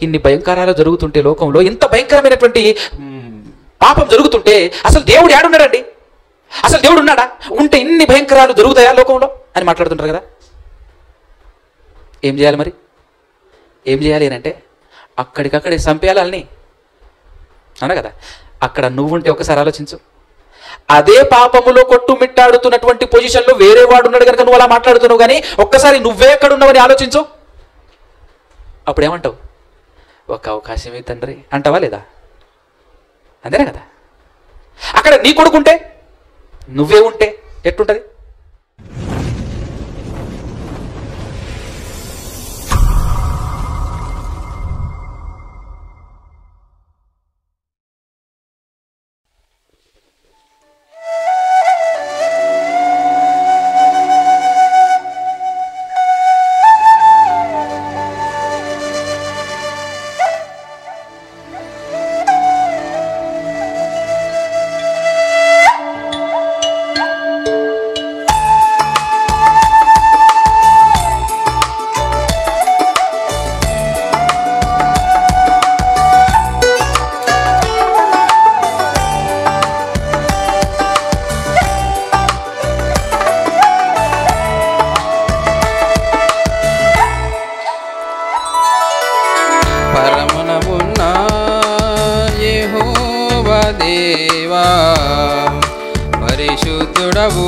ఇన్ని భయంకరాలు జరుగుతుంటే లోకంలో, ఇంత భయంకరమైనటువంటి పాపం జరుగుతుంటే అసలు దేవుడు ఏడున్నాడండి? అసలు దేవుడు ఉన్నాడా? ఉంటే ఇన్ని భయంకరాలు జరుగుతాయా లోకంలో అని మాట్లాడుతుంటారు కదా. ఏం చేయాలి మరి? ఏం చేయాలి అని అంటే అక్కడికక్కడే చంపేయాలని అన్నా కదా. అక్కడ నువ్వుంటే ఒకసారి ఆలోచించు. అదే పాపములో కొట్టుమిట్టాడుతున్నటువంటి పొజిషన్లో వేరే వాడు ఉన్నాడు కనుక నువ్వు అలా మాట్లాడుతున్నావు, కానీ ఒక్కసారి నువ్వే ఎక్కడ ఉన్నావని ఆలోచించు. అప్పుడు ఏమంటావు? ఒక అవకాశమే తండ్రి అంటావా లేదా? అంతేనా కదా. అక్కడ నీ కొడుకుంటే, నువ్వే ఉంటే ఎట్టుంటది? దేవా పరిశుద్ధుడవు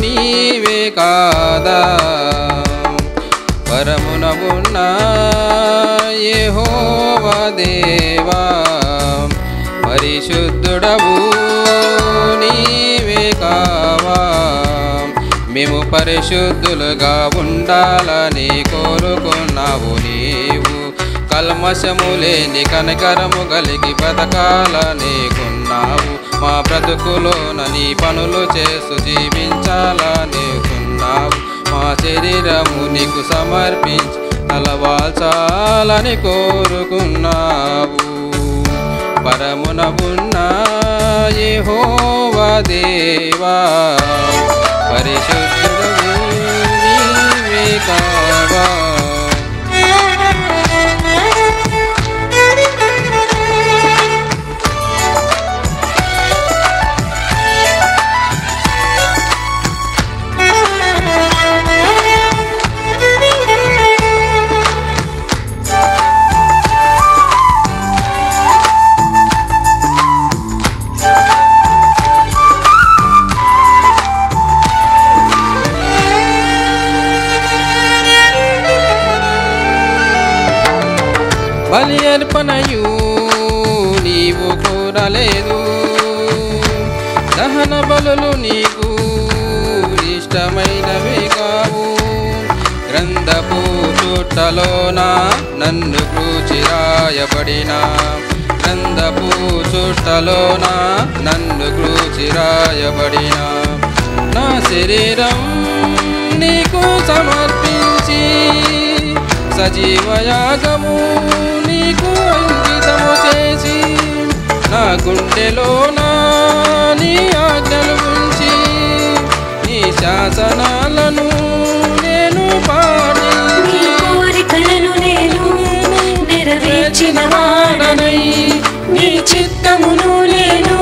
నీవే కాదా, పరమున ఉన్న యెహోవా దేవా పరిశుద్ధుడవు నీవే కావా. మేము పరిశుద్ధులుగా ఉండాలని కోరుకున్నావు నీవు, కల్మషము లేని కనికరము కలిగి బ్రతకాలనుకున్నావు. మా బ్రతుకులోన నీ పనులు చేస్తూ జీవించాలనుకున్నావు. మా శరీరము నీకు సమర్పించి తలవాల్చాలని కోరుకున్నావు. పరమున ఉన్న యెహోవా దేవా పరిశుద్ధుడవు నీవే కావా. బలి అర్పణయు నీవు కోరలేదు, దహన బలులు నీకు ఇష్టమైనవి కావు. గ్రంథపు చుట్టలోన నన్ను గూర్చి రాయబడిన, గ్రంథపు చుట్టలోన నన్ను గూర్చి రాయబడిన నా శరీరం నీకు సమర్పించి సజీవయాగము నీకు అంకితము చేసి, నా గుండెలోన నీ ఆజ్ఞలు ఉంచి నీ శాసనాలను నేను పాటించి, కోరికలను నేను నెరవేర్చిన వాడనై నీ చిత్తమును నేను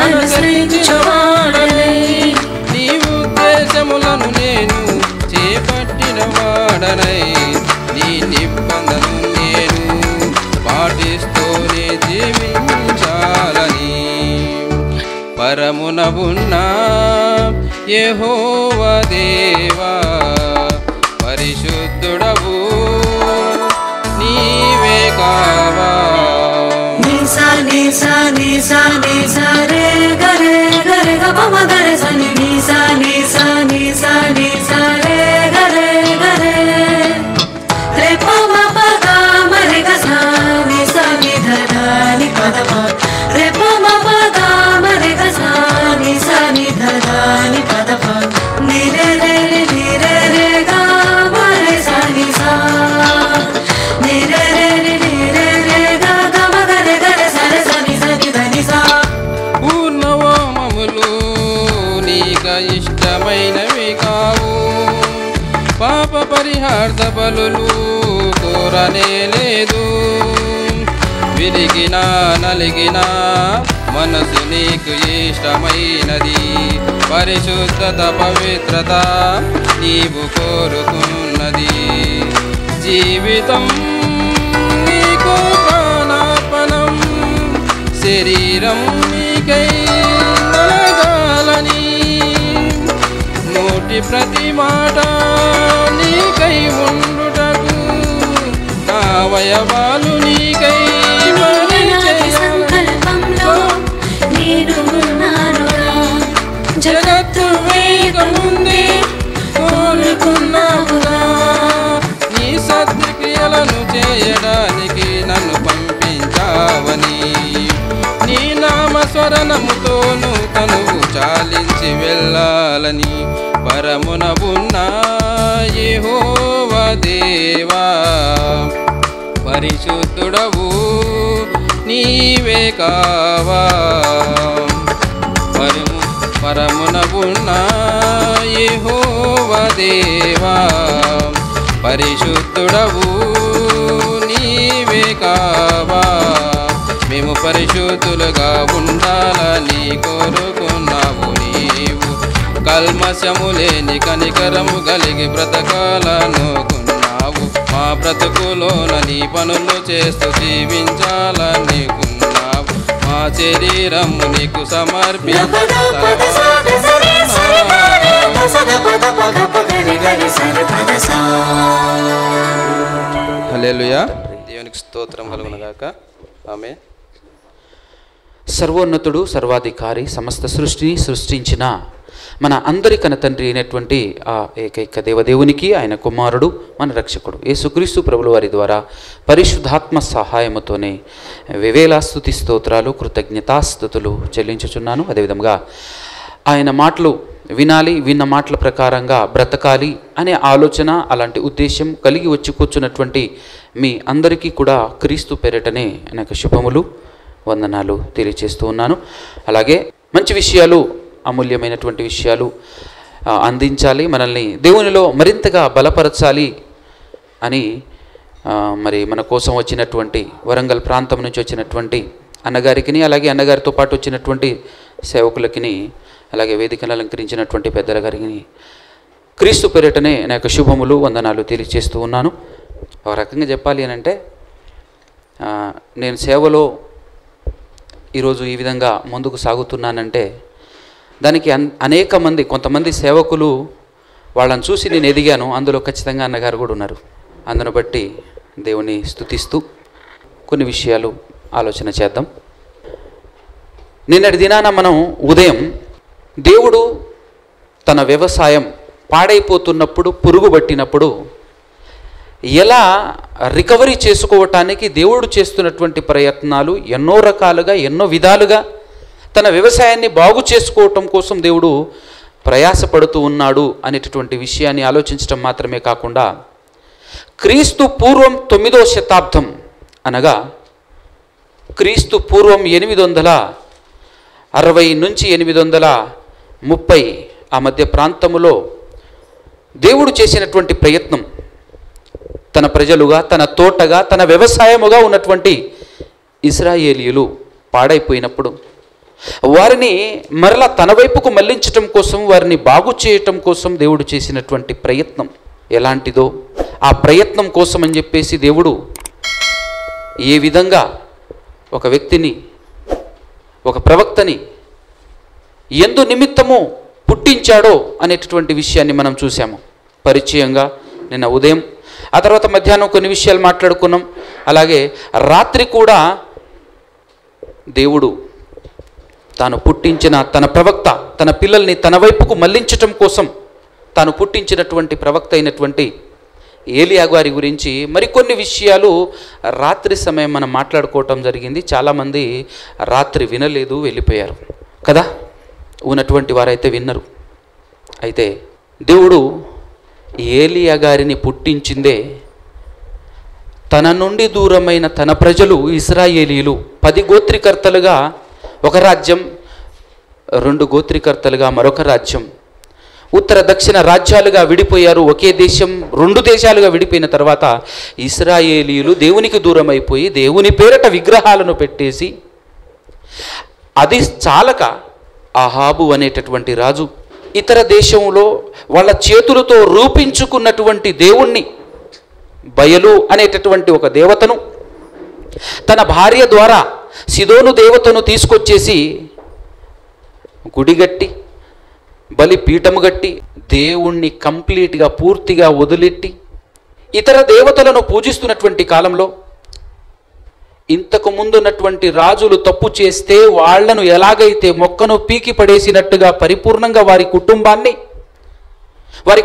అనుసరించువాడనై, నీ ఉద్దేశములను నేను చేపట్టిన వాడనై, నీ నిబంధనను నేను పాటిస్తూనే జీవించాలని. పరమున ఉన్న యెహోవా దేవా పరిశుద్ధుడవు నీవే కావా. నిసా నిసా నిసా నిసా రే గరే గరే గమ గరే సని నిసా నిసా నిసా నిసా రే గరే గరే రే పమ పద మరే గసా నిసా నిధా ని పద ప రే పమ పద మరే గసా నిసా నిధా ని పద ప ని రే రే ని కొరనే లేదు. విలిగినా నలిగినా మనసు నీకు ఇష్టమైనది. పరిశుద్ధత పవిత్రత నీవు కోరుకున్నది. జీవితం నీకు ప్రాణార్పణం, శరీరం నీకై నలగాలని. నోటి ప్రతి మాట నీకై ఉండుటకు, నా అవయవాలు నీకై సంకల్పంలో నేను ఉన్నానుగా. జగత్తు వేయకముందే కోరుకున్నావుగా. నీ సత్క్రియలను చేయడానికి నన్ను పంపించావని. నీ నామస్మరణముతోను తనువు చాలించి వెళ్ళాలని. పరమున ఉన్న యెహోవా దేవా, పరిశుద్ధుడవు నీవే కావా. పరమున ఉన్న యెహోవా దేవా, పరిశుద్ధుడవు నీవే కావా. మేము పరిశుద్ధులుగా ఉండాలని కోరుకున్నావు నీవు. కల్మషము లేని కనికరము కలిగి బ్రతకాలనుకున్నావు. మా బ్రతుకులోన నీ పనులు చేస్తూ జీవించాలనుకున్నావు. మా శరీరము నీకు హల్లెలూయా. దేవునికి స్తోత్రం కలుగునుగాక. ఆమేన్. సర్వోన్నతుడు, సర్వాధికారి, సమస్త సృష్టిని సృష్టించిన మన అందరి కన్న తండ్రి అయినటువంటి ఆ ఏకైక దేవదేవునికి, ఆయన కుమారుడు, మన రక్షకుడు యేసుక్రీస్తు ప్రభుల వారి ద్వారా పరిశుద్ధాత్మ సహాయముతోనే వేవేలా స్తుతి స్తోత్రాలు, కృతజ్ఞతాస్తుతులు చెల్లించుచున్నాను. అదేవిధంగా ఆయన మాటలు వినాలి, విన్న మాటల ప్రకారంగా బ్రతకాలి అనే ఆలోచన, అలాంటి ఉద్దేశం కలిగి వచ్చి కూర్చున్నటువంటి మీ అందరికీ కూడా క్రీస్తు పేరిటనే నాకు శుభములు, వందనాలు తెలియజేస్తూ ఉన్నాను. అలాగే మంచి విషయాలు, అమూల్యమైనటువంటి విషయాలు అందించాలి, మనల్ని దేవునిలో మరింతగా బలపరచాలి అని మరి మన కోసం వచ్చినటువంటి వరంగల్ ప్రాంతం నుంచి వచ్చినటువంటి అన్నగారికి, అలాగే అన్నగారితో పాటు వచ్చినటువంటి సేవకులకి, అలాగే వేదికను అలంకరించినటువంటి పెద్దల గారికి క్రీస్తు పేరిటనే నా యొక్క శుభములు, వందనాలు తెలియజేస్తూ ఉన్నాను. ఒక రకంగా చెప్పాలి అని అంటే, నేను సేవలో ఈరోజు ఈ విధంగా ముందుకు సాగుతున్నానంటే దానికి అనేక మంది, కొంతమంది సేవకులు వాళ్ళని చూసి నేను ఎదిగాను. అందులో ఖచ్చితంగా అన్నగారు కూడా ఉన్నారు. అందును బట్టి దేవుని స్తుతిస్తూ కొన్ని విషయాలు ఆలోచన చేద్దాం. నిన్నటి దినాన మనం ఉదయం దేవుడు తన వ్యవసాయం పాడైపోతున్నప్పుడు, పురుగు పట్టినప్పుడు ఎలా రికవరీ చేసుకోవటానికి దేవుడు చేస్తున్నటువంటి ప్రయత్నాలు ఎన్నో రకాలుగా, ఎన్నో విధాలుగా తన వ్యవసాయాన్ని బాగు చేసుకోవటం కోసం దేవుడు ప్రయాసపడుతూ ఉన్నాడు అనేటటువంటి విషయాన్ని ఆలోచించడం మాత్రమే కాకుండా, క్రీస్తు పూర్వం 9వ శతాబ్దం అనగా క్రీస్తు పూర్వం 860 నుంచి 830 ఆ మధ్య ప్రాంతములో దేవుడు చేసినటువంటి ప్రయత్నం, తన ప్రజలుగా, తన తోటగా, తన వ్యవసాయముగా ఉన్నటువంటి ఇశ్రాయేలీయులు పాడైపోయినప్పుడు వారిని మరలా తన వైపుకు మళ్లించటం కోసం, వారిని బాగు చేయటం కోసం దేవుడు చేసినటువంటి ప్రయత్నం ఎలాంటిదో, ఆ ప్రయత్నం కోసం అని చెప్పేసి దేవుడు ఏ విధంగా ఒక వ్యక్తిని, ఒక ప్రవక్తని ఎందు నిమిత్తము పుట్టించాడో అనేటటువంటి విషయాన్ని మనం చూసాము పరిచయంగా నిన్న ఉదయం. ఆ తర్వాత మధ్యాహ్నం కొన్ని విషయాలు మాట్లాడుకున్నాం. అలాగే రాత్రి కూడా దేవుడు తాను పుట్టించిన తన ప్రవక్త, తన పిల్లల్ని తన వైపుకు మళ్లించటం కోసం తాను పుట్టించినటువంటి ప్రవక్త అయినటువంటి ఏలియా గారి గురించి మరికొన్ని విషయాలు రాత్రి సమయం మనం మాట్లాడుకోవటం జరిగింది. చాలామంది రాత్రి వినలేదు, వెళ్ళిపోయారు కదా. ఉన్నటువంటి వారైతే విన్నరు. అయితే దేవుడు ఏలియా గారిని పుట్టించిందే తన నుండి దూరమైన తన ప్రజలు ఇశ్రాయేలీయులు 10 గోత్రికర్తలుగా ఒక రాజ్యం, 2 గోత్రికర్తలుగా మరొక రాజ్యం ఉత్తర దక్షిణ రాజ్యాలుగా విడిపోయారు. ఒకే దేశం 2 దేశాలుగా విడిపోయిన తర్వాత ఇశ్రాయేలీయులు దేవునికి దూరం అయిపోయి దేవుని పేరట విగ్రహాలను పెట్టేసి, అది చాలక అహాబు అనేటటువంటి రాజు ఇతర దేశంలో వాళ్ళ చేతులతో రూపించుకున్నటువంటి దేవుణ్ణి, బయలు అనేటటువంటి ఒక దేవతను, తన భార్య ద్వారా సిదోను దేవతను తీసుకొచ్చేసి గుడిగట్టి బలిపీఠము గట్టి దేవుణ్ణి కంప్లీట్గా పూర్తిగా వదిలెట్టి ఇతర దేవతలను పూజిస్తున్నటువంటి కాలంలో ఇంతకు ముందున్నటువంటి రాజులు తప్పు చేస్తే వాళ్లను ఎలాగైతే మొక్కను పీకి పడేసినట్టుగా పరిపూర్ణంగా వారి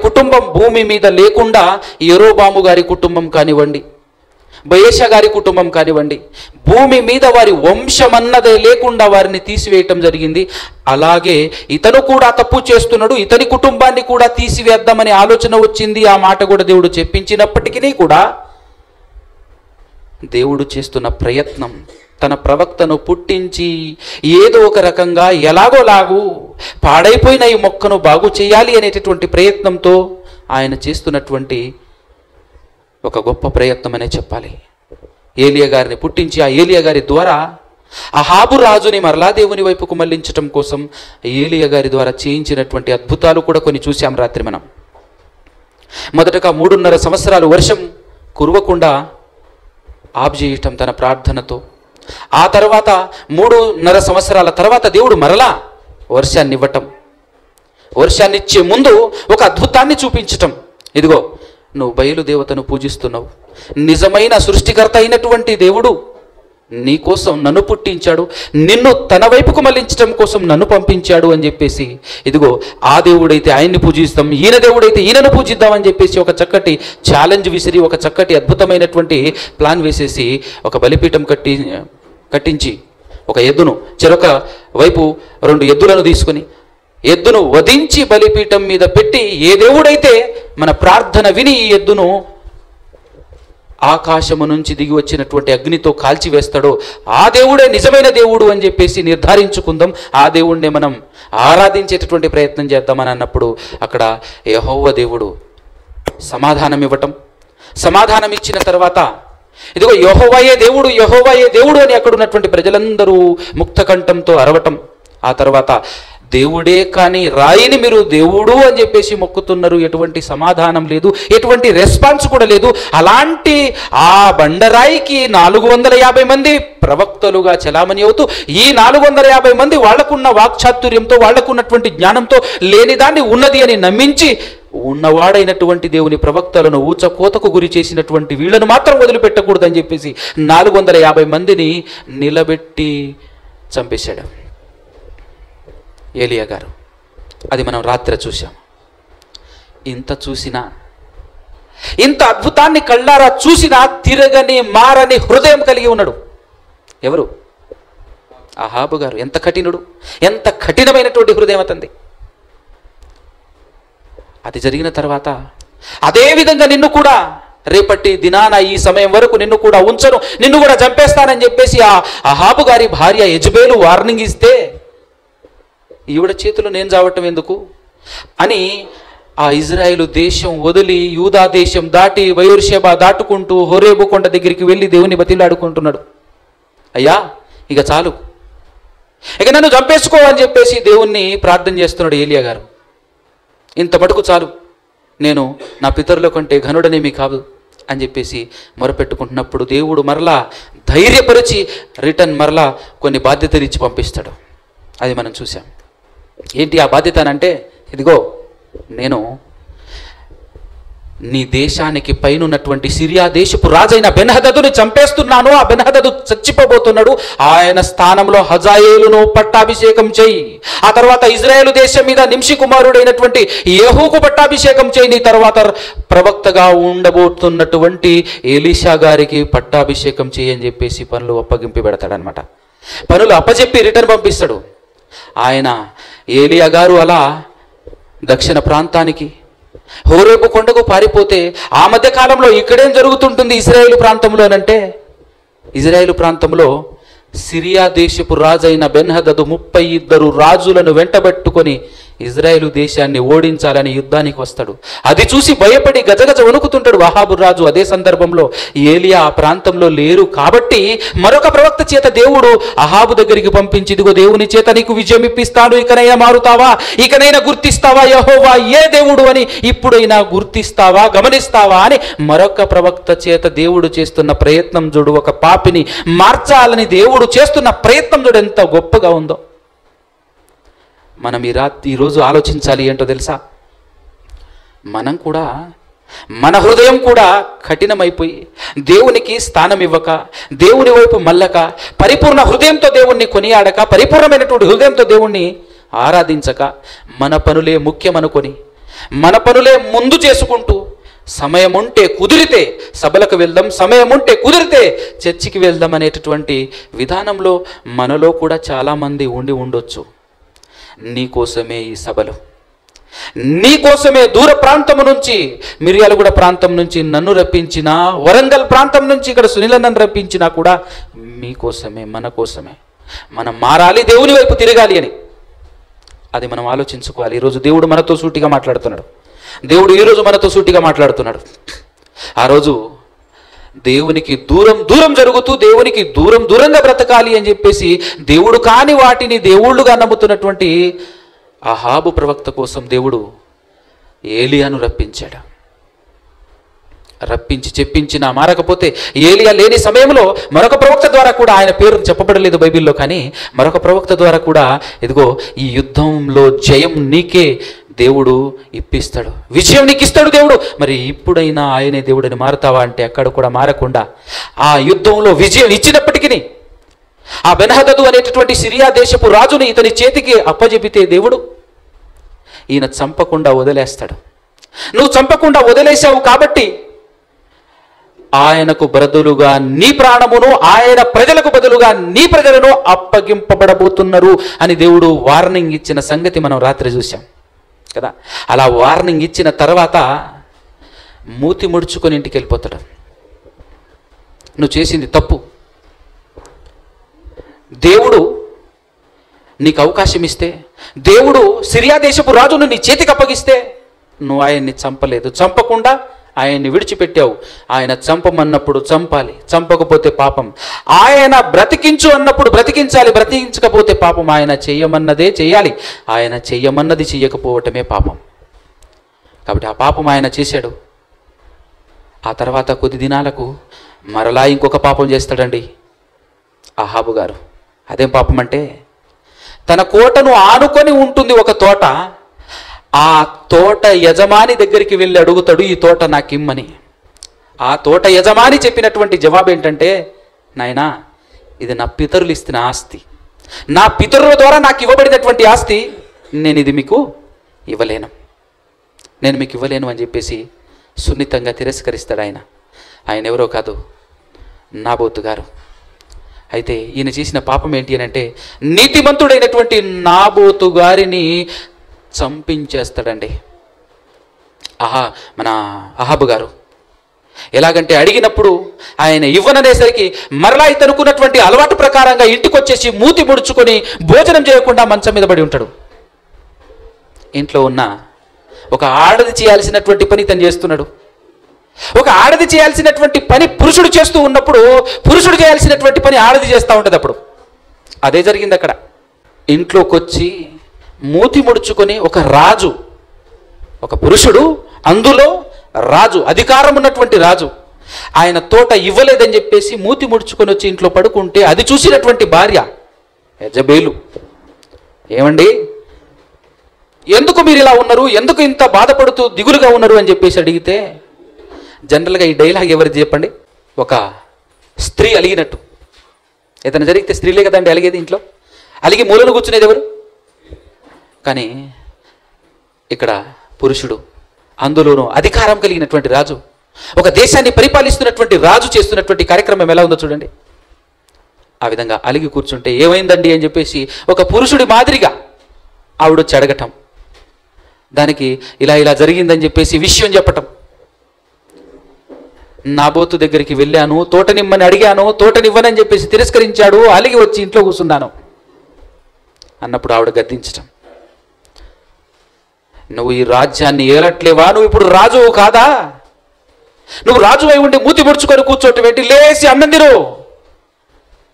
కుటుంబం భూమి మీద లేకుండా యెరోబాము గారి కుటుంబం కానివ్వండి, బయేషా గారి కుటుంబం కానివ్వండి, భూమి మీద వారి వంశమన్నదే లేకుండా వారిని తీసివేయటం జరిగింది. అలాగే ఇతను కూడా తప్పు చేస్తున్నాడు, ఇతని కుటుంబాన్ని కూడా తీసివేద్దామనే ఆలోచన వచ్చింది. ఆ మాట కూడా దేవుడు చెప్పించినప్పటికీ కూడా దేవుడు చేస్తున్న ప్రయత్నం, తన ప్రవక్తను పుట్టించి ఏదో ఒక రకంగా ఎలాగోలాగు పాడైపోయిన ఈ మొక్కను బాగు చేయాలి అనేటటువంటి ప్రయత్నంతో ఆయన చేస్తున్నటువంటి ఒక గొప్ప ప్రయత్నం అనే చెప్పాలి. ఏలియా గారిని పుట్టించి ఆ ఏలియా గారి ద్వారా అహాబు రాజుని మరలా దేవుని వైపుకు మళ్లించటం కోసం ఏలియా గారి ద్వారా చేయించినటువంటి అద్భుతాలు కూడా కొన్ని చూశాం రాత్రి మనం. మొదటగా 3.5 సంవత్సరాలు వర్షం కురవకుండా ఆఫ్ చేయటం తన ప్రార్థనతో. ఆ తర్వాత 3.5 సంవత్సరాల తర్వాత దేవుడు మరలా వర్షాన్ని ఇవ్వటం, వర్షాన్ని ఇచ్చే ముందు ఒక అద్భుతాన్ని చూపించటం. ఇదిగో నువ్వు బయలు దేవతను పూజిస్తున్నావు, నిజమైన సృష్టికర్త అయినటువంటి దేవుడు నీ కోసం నన్ను పుట్టించాడు, నిన్ను తన వైపుకు మళ్లించడం కోసం నన్ను పంపించాడు అని చెప్పేసి, ఇదిగో ఆ దేవుడైతే ఆయన్ని పూజిస్తాం, ఈయన దేవుడైతే ఈయనను పూజిద్దామని చెప్పేసి ఒక చక్కటి ఛాలెంజ్ విసిరి, ఒక చక్కటి అద్భుతమైనటువంటి ప్లాన్ వేసేసి ఒక బలిపీఠం కట్టించి ఒక ఎద్దును, చెరొక వైపు 2 ఎద్దులను తీసుకుని ఎద్దును వధించి బలిపీఠం మీద పెట్టి, ఏ దేవుడైతే మన ప్రార్థన విని ఈ ఎద్దును ఆకాశము నుంచి దిగి వచ్చినటువంటి అగ్నితో కాల్చివేస్తాడో ఆ దేవుడే నిజమైన దేవుడు అని చెప్పేసి నిర్ధారించుకుందాం, ఆ దేవుణ్ణే మనం ఆరాధించేటటువంటి ప్రయత్నం చేద్దామని అన్నప్పుడు అక్కడ యెహోవా దేవుడు సమాధానం ఇవ్వటం. సమాధానం ఇచ్చిన తర్వాత ఇదిగో యెహోవాయే దేవుడు, యెహోవాయే దేవుడు అని అక్కడ ఉన్నటువంటి ప్రజలందరూ ముక్తకంఠంతో అరవటం. ఆ తర్వాత దేవుడే కానీ రాయిని మీరు దేవుడు అని చెప్పేసి మొక్కుతున్నారు, ఎటువంటి సమాధానం లేదు, ఎటువంటి రెస్పాన్స్ కూడా లేదు. అలాంటి ఆ బండరాయికి 450 మంది ప్రవక్తలుగా చలామణి అవుతూ, ఈ 450 మంది వాళ్లకున్న వాక్చాతుర్యంతో, వాళ్లకున్నటువంటి జ్ఞానంతో లేనిదాన్ని ఉన్నది అని నమ్మించి ఉన్నవాడైనటువంటి దేవుని ప్రవక్తలను ఊచకోతకు గురి చేసినటువంటి వీళ్లను మాత్రం వదిలిపెట్టకూడదని చెప్పేసి 450 మందిని నిలబెట్టి చంపేశాడు ఏలియా గారు. అది మనం రాత్రి చూసాం. ఇంత చూసినా, ఇంత అద్భుతాన్ని కళ్ళారా చూసినా తిరగని మారని హృదయం కలిగి ఉన్నాడు. ఎవరు? అహాబు గారు. ఎంత కఠినుడు, ఎంత కఠినమైనటువంటి హృదయం అతంది. అది జరిగిన తర్వాత అదే విధంగా నిన్ను కూడా రేపటి దినాన ఈ సమయం వరకు నిన్ను కూడా ఉంచను, నిన్ను కూడా చంపేస్తానని చెప్పేసి ఆ అహాబు గారి భార్య యెజబేలు వార్నింగ్ ఇస్తే, ఈవిడ చేతిలో నేను చావటం ఎందుకు అని ఆ ఇజ్రాయేలు దేశం వదిలి యూదా దేశం దాటి బయర్షెబా దాటుకుంటూ హోరేబు కొండ దగ్గరికి వెళ్ళి దేవుని బతిలాడుకుంటున్నాడు. అయ్యా ఇక చాలు, ఇక నన్ను చంపేసుకో అని చెప్పేసి దేవుణ్ణి ప్రార్థన చేస్తున్నాడు ఏలియా గారు. ఇంత మటుకు చాలు, నేను నా పితరుల కంటే ఘనుడనేమి కాదు అని చెప్పేసి మొరపెట్టుకుంటున్నప్పుడు దేవుడు మరలా ధైర్యపరిచి రిటర్న్ మరలా కొన్ని బాధ్యతలు ఇచ్చి పంపిస్తాడు. అది మనం చూసాం. ఏంటి ఆ బాధ్యత అంటే, ఇదిగో నేను నీ దేశానికి పైనున్నటువంటి సిరియా దేశపు రాజైన బెన్హదదుని చంపేస్తున్నాను, ఆ బెన్హదదు చచ్చిపోబోతున్నాడు, ఆయన స్థానంలో హజాయేలును పట్టాభిషేకం చేయి, ఆ తర్వాత ఇజ్రాయేలు దేశం మీద నింషి కుమారుడైనటువంటి యెహూకు పట్టాభిషేకం చేయి, నీ తర్వాత ప్రవక్తగా ఉండబోతున్నటువంటి ఎలీషా గారికి పట్టాభిషేకం చేయి అని చెప్పేసి పనులు అప్పగింపి పెడతాడనమాట. పనులు అప్పచెప్పి రిటర్న్ పంపిస్తాడు. ఆయన ఏలియా గారు అలా దక్షిణ ప్రాంతానికి హోరేబు కొండకు పారిపోతే, ఆ మధ్య కాలంలో ఇక్కడేం జరుగుతుంటుంది ఇజ్రాయేలు ప్రాంతంలోనంటే, ఇజ్రాయేలు ప్రాంతంలో సిరియా దేశపు రాజైన బెన్హదదు 32 రాజులను వెంటబెట్టుకొని ఇజ్రాయేలు దేశాన్ని ఓడించాలని యుద్ధానికి వస్తాడు. అది చూసి భయపడి గజగజ వణుకుతుంటాడు అహాబు రాజు. అదే సందర్భంలో ఏలియా ఆ ప్రాంతంలో లేరు కాబట్టి మరొక ప్రవక్త చేత దేవుడు అహాబు దగ్గరికి పంపించి, ఇదిగో దేవుని చేత నీకు విజయం ఇప్పిస్తాను, ఇకనైనా మారుతావా, ఇకనైనా గుర్తిస్తావా యెహోవా ఏ దేవుడు అని, ఇప్పుడైనా గుర్తిస్తావా, గమనిస్తావా అని మరొక ప్రవక్త చేత దేవుడు చేస్తున్న ప్రయత్నం చూడు. ఒక పాపిని మార్చాలని దేవుడు చేస్తున్న ప్రయత్నం చూడు ఎంత గొప్పగా ఉందో. మనం ఈరోజు ఆలోచించాలి ఏంటో తెలుసా? మనం కూడా, మన హృదయం కూడా కఠినమైపోయి దేవునికి స్థానం ఇవ్వక, దేవుని వైపు మల్లక, పరిపూర్ణ హృదయంతో దేవుణ్ణి కొనియాడక, పరిపూర్ణమైనటువంటి హృదయంతో దేవుణ్ణి ఆరాధించక, మన పనులే ముఖ్యమనుకొని మన పనులే ముందు చేసుకుంటూ, సమయం ఉంటే కుదిరితే సభలకు వెళ్దాం, సమయం ఉంటే కుదిరితే చర్చికి వెళ్దాం అనేటటువంటి విధానంలో మనలో కూడా చాలామంది ఉండి ఉండొచ్చు. నీకోసమే ఈ సభలు, నీకోసమే దూర ప్రాంతము నుంచి, మిర్యాలగూడ ప్రాంతం నుంచి నన్ను రప్పించినా, వరంగల్ ప్రాంతం నుంచి ఇక్కడ సునీలన్నను రప్పించినా కూడా మీకోసమే, మన కోసమే. మనం మారాలి, దేవుని వైపు తిరగాలి అని అది మనం ఆలోచించుకోవాలి. ఈరోజు దేవుడు మనతో సూటిగా మాట్లాడుతున్నాడు. దేవుడు ఈరోజు మనతో సూటిగా మాట్లాడుతున్నాడు. ఆ రోజు దేవునికి దూరం జరుగుతూ దేవునికి దూరంగా బ్రతకాలి అని చెప్పేసి దేవుడు కాని వాటిని దేవుళ్ళుగా నమ్ముతున్నటువంటి అహాబు ప్రవక్త కోసం దేవుడు ఏలియాను రప్పించాడు. రప్పించి చెప్పించిన మారకపోతే, ఏలియా లేని సమయంలో మరొక ప్రవక్త ద్వారా కూడా, ఆయన పేరు చెప్పబడలేదు బైబిల్లో, కానీ మరొక ప్రవక్త ద్వారా కూడా ఇదిగో ఈ యుద్ధంలో జయం నీకే దేవుడు ఇప్పిస్తాడు, విజయం నీకు ఇస్తాడు దేవుడు. మరి ఇప్పుడైనా ఆయనే దేవుడిని మారుతావా అంటే అక్కడ కూడా మారకుండా ఆ యుద్ధంలో విజయం ఇచ్చినప్పటికీ ఆ బెన్హదదు అనేటటువంటి సిరియా దేశపు రాజుని ఇతని చేతికి అప్పజెపితే దేవుడు ఈయన చంపకుండా వదిలేస్తాడు. నువ్వు చంపకుండా వదిలేశావు కాబట్టి ఆయనకు బదులుగా నీ ప్రాణమును, ఆయన ప్రజలకు బదులుగా నీ ప్రజలను అప్పగింపబడబోతున్నారు అని దేవుడు వార్నింగ్ ఇచ్చిన సంగతి మనం రాత్రి చూసాం కదా. అలా వార్నింగ్ ఇచ్చిన తర్వాత మూతి ముడుచుకొని ఇంటికి వెళ్ళిపోతాడు. నువ్వు చేసింది తప్పు, దేవుడు నీకు అవకాశం ఇస్తే, దేవుడు సిరియా దేశపు రాజును నీ చేతికి అప్పగిస్తే నువ్వు ఆయన్ని చంపలేదు, చంపకుండా ఆయన్ని విడిచిపెట్టావు. ఆయన చంపమన్నప్పుడు చంపాలి, చంపకపోతే పాపం. ఆయన బ్రతికించు అన్నప్పుడు బ్రతికించాలి, బ్రతికించకపోతే పాపం. ఆయన చెయ్యమన్నదే చెయ్యాలి, ఆయన చెయ్యమన్నది చెయ్యకపోవటమే పాపం. కాబట్టి ఆ పాపం ఆయన చేశాడు. ఆ తర్వాత కొద్ది దినాలకు మరలా ఇంకొక పాపం చేస్తాడండి అహాబు గారు. అదేం పాపం అంటే, తన కోటను ఆనుకొని ఉంటుంది ఒక తోట, ఆ తోట యజమాని దగ్గరికి వెళ్ళి అడుగుతాడు, ఈ తోట నాకిమ్మని. ఆ తోట యజమాని చెప్పినటువంటి జవాబు ఏంటంటే, నాయనా ఇది నా పితరులు ఇస్తున్న ఆస్తి, నా పితరుల ద్వారా నాకు ఇవ్వబడినటువంటి ఆస్తి, నేను ఇది మీకు ఇవ్వలేను, నేను మీకు ఇవ్వలేను అని చెప్పేసి సున్నితంగా తిరస్కరిస్తాడు ఆయన. ఆయన ఎవరో కాదు, నాబోతు గారు. అయితే ఈయన చేసిన పాపం ఏంటి అని అంటే, నీతిమంతుడైనటువంటి నాబోతు గారిని చంపించేస్తాడండి మన అహాబు గారు. ఎలాగంటే, అడిగినప్పుడు ఆయన ఇవ్వననేసరికి మరలా ఇతనుకున్నటువంటి అలవాటు ప్రకారంగా ఇంటికి వచ్చేసి మూతి ముడుచుకొని భోజనం చేయకుండా మంచం మీద పడి ఉంటాడు. ఇంట్లో ఉన్న ఒక ఆడది చేయాల్సినటువంటి పని ఇతను చేస్తున్నాడు. ఒక ఆడది చేయాల్సినటువంటి పని పురుషుడు చేస్తూ ఉన్నప్పుడు, పురుషుడు చేయాల్సినటువంటి పని ఆడది చేస్తూ ఉంటుంది. అప్పుడు అదే జరిగింది అక్కడ. ఇంట్లోకి వచ్చి మూతి ముడుచుకొని ఒక రాజు, ఒక పురుషుడు, అందులో రాజు, అధికారం ఉన్నటువంటి రాజు, ఆయన తోట ఇవ్వలేదని చెప్పేసి మూతి ముడుచుకొని వచ్చి ఇంట్లో పడుకుంటే అది చూసినటువంటి భార్య యెజబేలు, ఏమండి ఎందుకు మీరు ఇలా ఉన్నారు, ఎందుకు ఇంత బాధపడుతూ దిగులుగా ఉన్నారు అని చెప్పేసి అడిగితే, జనరల్గా ఈ డైలాగ్ ఎవరిది చెప్పండి? ఒక స్త్రీ అలిగినట్టు. ఏదైనా జరిగితే స్త్రీలే కదండి అలిగేది ఇంట్లో. అలిగి మూలను కూర్చునేది ఎవరు? కానీ ఇక్కడ పురుషుడు, అందులోనూ అధికారం కలిగినటువంటి రాజు, ఒక దేశాన్ని పరిపాలిస్తున్నటువంటి రాజు చేస్తున్నటువంటి కార్యక్రమం ఎలా ఉందో చూడండి. ఆ విధంగా అలిగి కూర్చుంటే ఏమైందండి అని చెప్పేసి ఒక పురుషుడి మాదిరిగా ఆవిడ వచ్చి అడగటం, దానికి ఇలా జరిగిందని చెప్పేసి విషయం చెప్పటం. నాబోతు దగ్గరికి వెళ్ళాను, తోటనిమ్మని అడిగాను, తోటనివ్వనని చెప్పేసి తిరస్కరించాడు, అలిగి వచ్చి ఇంట్లో కూర్చున్నాను అన్నప్పుడు ఆవిడ గద్దించటం. నువ్వు ఈ రాజ్యాన్ని ఏలట్లేవా? నువ్వు ఇప్పుడు రాజువు కాదా? నువ్వు రాజు అయి ఉండి మూతి ముడుచుకొని కూర్చోటం ఏంటి? లేచి అన్నం తిను,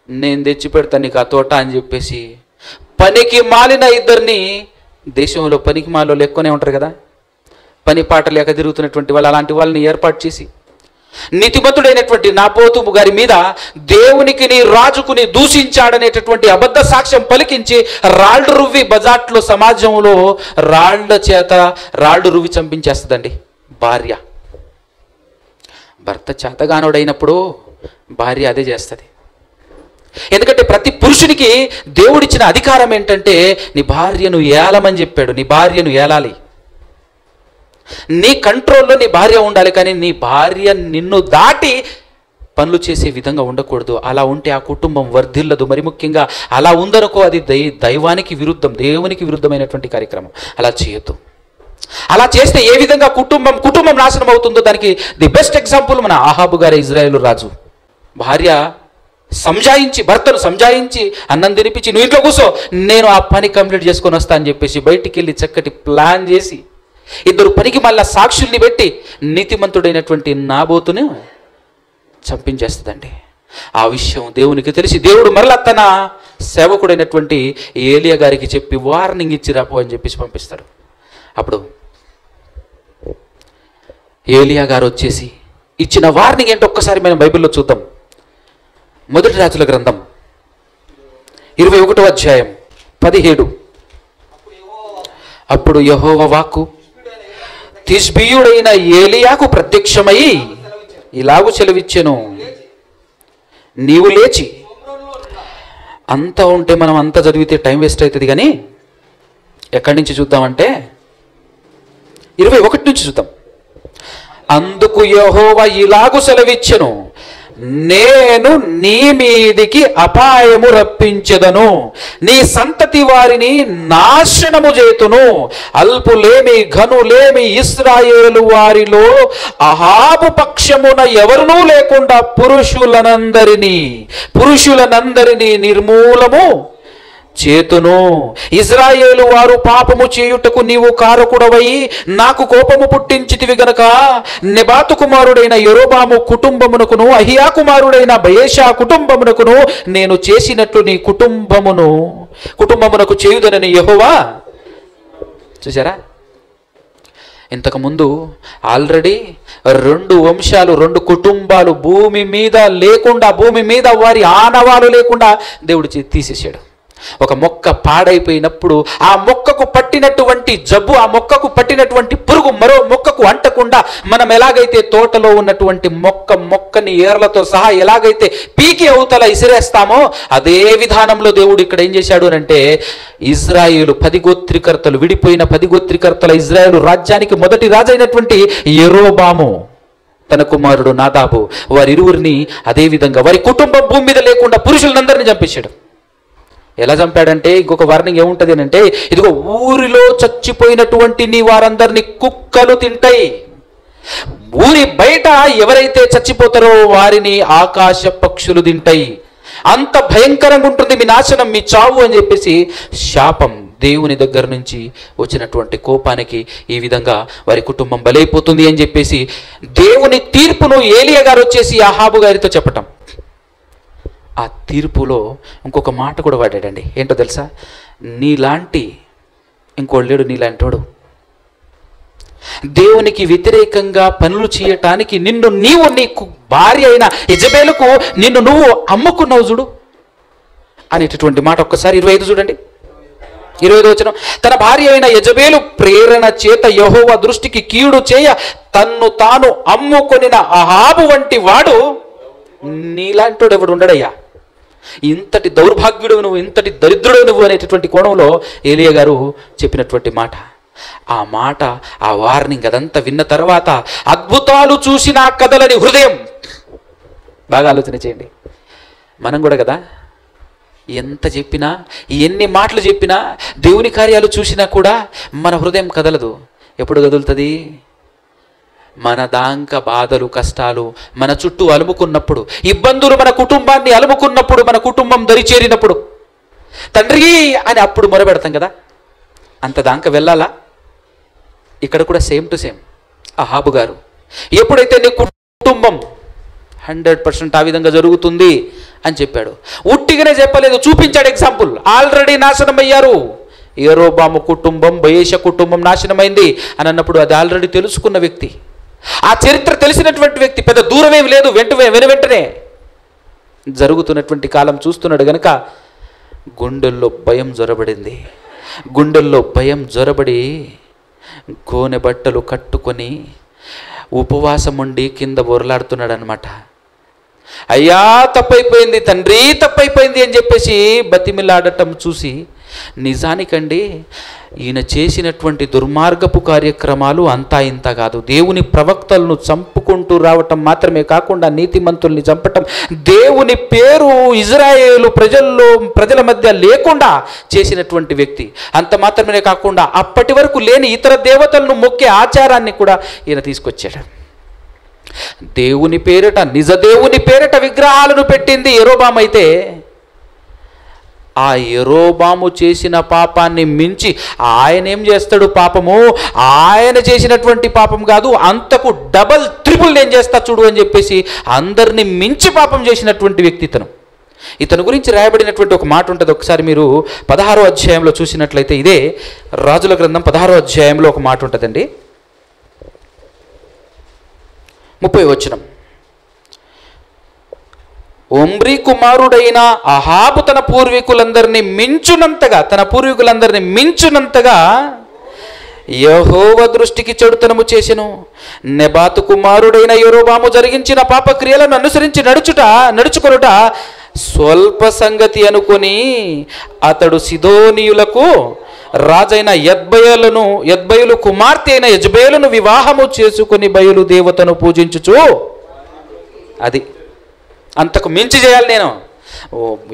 నేను తెచ్చి పెడతాను నీకు ఆ తోట అని చెప్పేసి పనికి మాలిన ఇద్దరిని, దేశంలో పనికి మాలో ఎక్కువనే ఉంటారు కదా, పని పాట లేక తిరుగుతున్నటువంటి వాళ్ళు, అలాంటి వాళ్ళని ఏర్పాటు చేసి నీతిమంతుడైనటువంటి నాబోతు గారి మీద దేవునికి నీ రాజుకుని దూషించాడనేటటువంటి అబద్ధ సాక్ష్యం పలికించి రాళ్ళు రువ్వి బజాట్లో సమాజంలో రాళ్ల చేత రాళ్ళు రువ్వి చంపించేస్తుందండి భార్య. భర్త చేతగానోడైనప్పుడు భార్య అదే చేస్తుంది. ఎందుకంటే ప్రతి పురుషునికి దేవుడిచ్చిన అధికారం ఏంటంటే నీ భార్యను ఏలమని చెప్పాడు. నీ భార్యను ఏలాలి, నీ కంట్రోల్లో నీ భార్య ఉండాలి, కానీ నీ భార్య నిన్ను దాటి పనులు చేసే విధంగా ఉండకూడదు. అలా ఉంటే ఆ కుటుంబం వర్ధిల్లదు. మరి ముఖ్యంగా అలా ఉందనుకో, అది దైవానికి విరుద్ధం, దేవునికి విరుద్ధమైనటువంటి కార్యక్రమం. అలా చేయొద్దు. అలా చేస్తే ఏ విధంగా కుటుంబం నాశనం అవుతుందో దానికి ది బెస్ట్ ఎగ్జాంపుల్ మన ఆహాబు గారి ఇజ్రాయేలు రాజు. భార్య భర్తను సంజాయించి అన్నం తినిపించి నువ్వు ఇంట్లో కూర్చో, నేను ఆ పని కంప్లీట్ చేసుకొని వస్తా అని చెప్పేసి బయటికి వెళ్ళి చక్కటి ప్లాన్ చేసి ఇద్దరు పనికి మళ్ళా సాక్షుల్ని పెట్టి నీతిమంతుడైనటువంటి నాబోతుని చంపించేస్తుందండి. ఆ విషయం దేవునికి తెలిసి దేవుడు మరలా తన సేవకుడైనటువంటి ఏలియా గారికి చెప్పి వార్నింగ్ ఇచ్చి రాపో అని చెప్పేసి పంపిస్తాడు. అప్పుడు ఏలియా గారు వచ్చేసి ఇచ్చిన వార్నింగ్ ఏంటో ఒక్కసారి మనం బైబిల్లో చూద్దాం. మొదటి రాజుల గ్రంథం 21వ అధ్యాయం 17. అప్పుడు యెహోవా వాక్కు తిష్బీయుడైన ఏలియాకు ప్రత్యక్షమై ఇలాగు సెలవిచ్చెను, నీవు లేచి. అంతా ఉంటే మనం అంతా చదివితే టైం వేస్ట్ అవుతుంది, కానీ ఎక్కడి నుంచి చూద్దామంటే 21 నుంచి చూద్దాం. అందుకు యెహోవా ఇలాగు సెలవిచ్చెను, నేను నీ మీదికి అపాయము రప్పించెదను, నీ సంతతి వారిని నాశనము చేతును. అల్పులేమి ఘనులేమి ఇశ్రాయేలు వారిలో అహాబు పక్షమున ఎవరునూ లేకుండా పురుషులనందరినీ నిర్మూలము చేతును. ఇజ్రాయేలు వారు పాపము చేయుటకు నీవు కారకుడవై నాకు కోపము పుట్టించితివి గనక నెబాతు కుమారుడైన యెరోబాము కుటుంబమునకును అహియా కుమారుడైన బయేషా కుటుంబమునకును నేను చేసినట్లు నీ కుటుంబమునకు చేయుదనని యెహోవా. చూసారా, ఇంతకుముందు ఆల్రెడీ 2 వంశాలు 2 కుటుంబాలు భూమి మీద లేకుండా, భూమి మీద వారి ఆనవాలు లేకుండా దేవుడు తీసేసాడు. ఒక మొక్క పాడైపోయినప్పుడు ఆ మొక్కకు పట్టినటువంటి జబ్బు, ఆ మొక్కకు పట్టినటువంటి పురుగు మరో మొక్కకు అంటకుండా మనం ఎలాగైతే తోటలో ఉన్నటువంటి మొక్కని ఏర్లతో సహా ఎలాగైతే పీకి అవతల ఇసిరేస్తామో అదే విధానంలో దేవుడు ఇక్కడ ఏం చేశాడు అంటే, ఇజ్రాయేలు 10 గోత్రికర్తలు విడిపోయిన 10 గోత్రికర్తల ఇజ్రాయేలు రాజ్యానికి మొదటి రాజైనటువంటి యెరోబాము తన కుమారుడు నాదాబు వారిరువురిని అదే విధంగా వారి కుటుంబం భూమి మీద లేకుండా పురుషులందరినీ చంపేశాడు. ఎలా చంపాడంటే, ఇంకొక వార్నింగ్ ఏముంటది అంటే, ఇదిగో ఊరిలో చచ్చిపోయినటువంటి నీ వారందరినీ కుక్కలు తింటాయి, ఊరి బయట ఎవరైతే చచ్చిపోతారో వారిని ఆకాశ పక్షులు తింటాయి, అంత భయంకరంగా ఉంటుంది మీ నాశనం, మీ చావు అని చెప్పేసి శాపం దేవుని దగ్గర నుంచి వచ్చినటువంటి కోపానికి ఈ విధంగా వారి కుటుంబం బలైపోతుంది అని చెప్పేసి దేవుని తీర్పును ఏలియా గారు వచ్చేసి అహాబు గారితో చెప్పటం. ఆ తీర్పులో ఇంకొక మాట కూడా వాడాడండి. ఏంటో తెలుసా, నీలాంటి ఇంకోడు లేడు, నీలాంటోడు దేవునికి వ్యతిరేకంగా పనులు చేయటానికి నీవు నీకు భార్య అయిన యెజబేలుకు నువ్వు అమ్ముకున్నావు చూడు అనేటటువంటి మాట ఒక్కసారి 25 చూడండి. 25 వచనం, తన భార్య అయిన యెజబేలు ప్రేరణ చేత యెహోవా దృష్టికి కీడు చేయ తన్ను తాను అమ్ముకొనిన అహాబు వంటి వాడు నీలాంటోడు ఎవడు ఉండడయ్యా, ఇంతటి దౌర్భాగ్యుడు నువ్వు, ఇంతటి దరిద్రుడు నువ్వు అనేటటువంటి కోణంలో ఏలియా గారు చెప్పినటువంటి మాట. ఆ మాట, ఆ వార్నింగ్ అదంతా విన్న తర్వాత అద్భుతాలు చూసిన కదలని హృదయం. బాగా ఆలోచన చేయండి. మనం కూడా కదా ఎంత చెప్పినా, ఎన్ని మాటలు చెప్పినా, దేవుని కార్యాలు చూసినా కూడా మన హృదయం కదలదు. ఎప్పుడు కదులుతుంది? మన దాంక బాధలు కష్టాలు మన చుట్టూ అలుముకున్నప్పుడు, ఇబ్బందులు మన కుటుంబాన్ని అలుముకున్నప్పుడు, మన కుటుంబం దరిచేరినప్పుడు తండ్రి అని అప్పుడు మొరపెడతాం కదా. అంత దాంక వెళ్ళాలా? ఇక్కడ కూడా సేమ్ టు సేమ్ అహాబు గారు ఎప్పుడైతే నీ కుటుంబం 100% ఆ విధంగా జరుగుతుంది అని చెప్పాడు, ఉట్టిగానే చెప్పలేదు, చూపించాడు ఎగ్జాంపుల్. ఆల్రెడీ నాశనం అయ్యారు, యెరోబాము కుటుంబం, బయేష కుటుంబం నాశనమైంది అని అన్నప్పుడు అది ఆల్రెడీ తెలుసుకున్న వ్యక్తి, ఆ చరిత్ర తెలిసినటువంటి వ్యక్తి, పెద్ద దూరమేమి లేదు, వెంటనే జరుగుతున్నటువంటి కాలం చూస్తున్నాడు గనక గుండెల్లో భయం జ్వరబడింది. గుండెల్లో భయం జ్వరబడి గోనె బట్టలు కట్టుకొని ఉపవాసం ఉండి కింద బొరలాడుతున్నాడు అనమాట. అయ్యా తప్పైపోయింది తండ్రి, తప్పైపోయింది అని చెప్పేసి బతిమిలాడటం చూసి, నిజానికండి ఈయన చేసినటువంటి దుర్మార్గపు కార్యక్రమాలు అంతా ఇంత కాదు. దేవుని ప్రవక్తలను చంపుకుంటూ రావటం మాత్రమే కాకుండా నీతిమంతుల్ని చంపటం, దేవుని పేరు ఇజ్రాయేలు ప్రజల మధ్య లేకుండా చేసినటువంటి వ్యక్తి. అంత మాత్రమే కాకుండా అప్పటి వరకు లేని ఇతర దేవతలను మొక్కే ఆచారాన్ని కూడా ఈయన తీసుకొచ్చాడు. దేవుని పేరిట, నిజ దేవుని పేరిట విగ్రహాలను పెట్టింది యెరోబాము అయితే, ఆ యెరోబాము చేసిన పాపాన్ని మించి ఆయన ఏం చేస్తాడు? పాపము ఆయన చేసినటువంటి పాపం కాదు, అంతకు డబల్ ట్రిపుల్ నేను చేస్తా చూడు అని చెప్పేసి అందరినీ మించి పాపం చేసినటువంటి వ్యక్తి ఇతను గురించి రాయబడినటువంటి ఒక మాట ఉంటుంది. ఒకసారి మీరు 16వ అధ్యాయంలో చూసినట్లయితే, ఇదే రాజుల గ్రంథం 16వ అధ్యాయంలో ఒక మాట ఉంటుందండి. 30వ వచనం. ఒమ్రీ కుమారుడైన అహాబు తన పూర్వీకులందరినీ మించునంతగా యెహోవా దృష్టికి చెడుతనము చేసెను. నెబాతు కుమారుడైన యెరోబాము జరిగించిన పాపక్రియలను అనుసరించి నడుచుకొనుట స్వల్ప సంగతి అనుకొని అతడు సిదోనీయులకు రాజైన యద్బయలు కుమార్తె అయిన యజ్బేలును వివాహము చేసుకుని బయలు దేవతను పూజించుచు, అది అంతకు మించి చేయాలి. నేను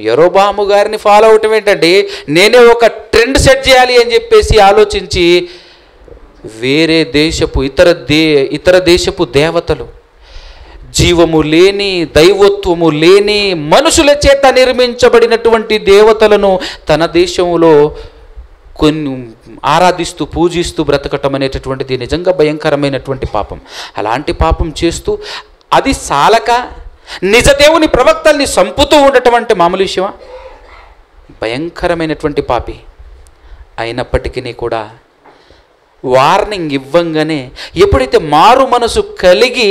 యెరోబాము గారిని ఫాలో అవటం ఏంటండి, నేనే ఒక ట్రెండ్ సెట్ చేయాలి అని చెప్పేసి ఆలోచించి వేరే దేశపు ఇతర దేశపు దేవతలు, జీవము లేని, దైవత్వము లేని, మనుషుల చేత నిర్మించబడినటువంటి దేవతలను తన దేశంలో కొన్ని ఆరాధిస్తూ పూజిస్తూ బ్రతకటం అనేటటువంటిది నిజంగా భయంకరమైనటువంటి పాపం. అలాంటి పాపం చేస్తూ అది సాలక నిజ దేవుని ప్రవక్తల్ని చంపుతూ ఉండటం అంటే మామూలు విషయమా? భయంకరమైనటువంటి పాపి. అయినప్పటికీ కూడా వార్నింగ్ ఇవ్వంగానే ఎప్పుడైతే మారు మనసు కలిగి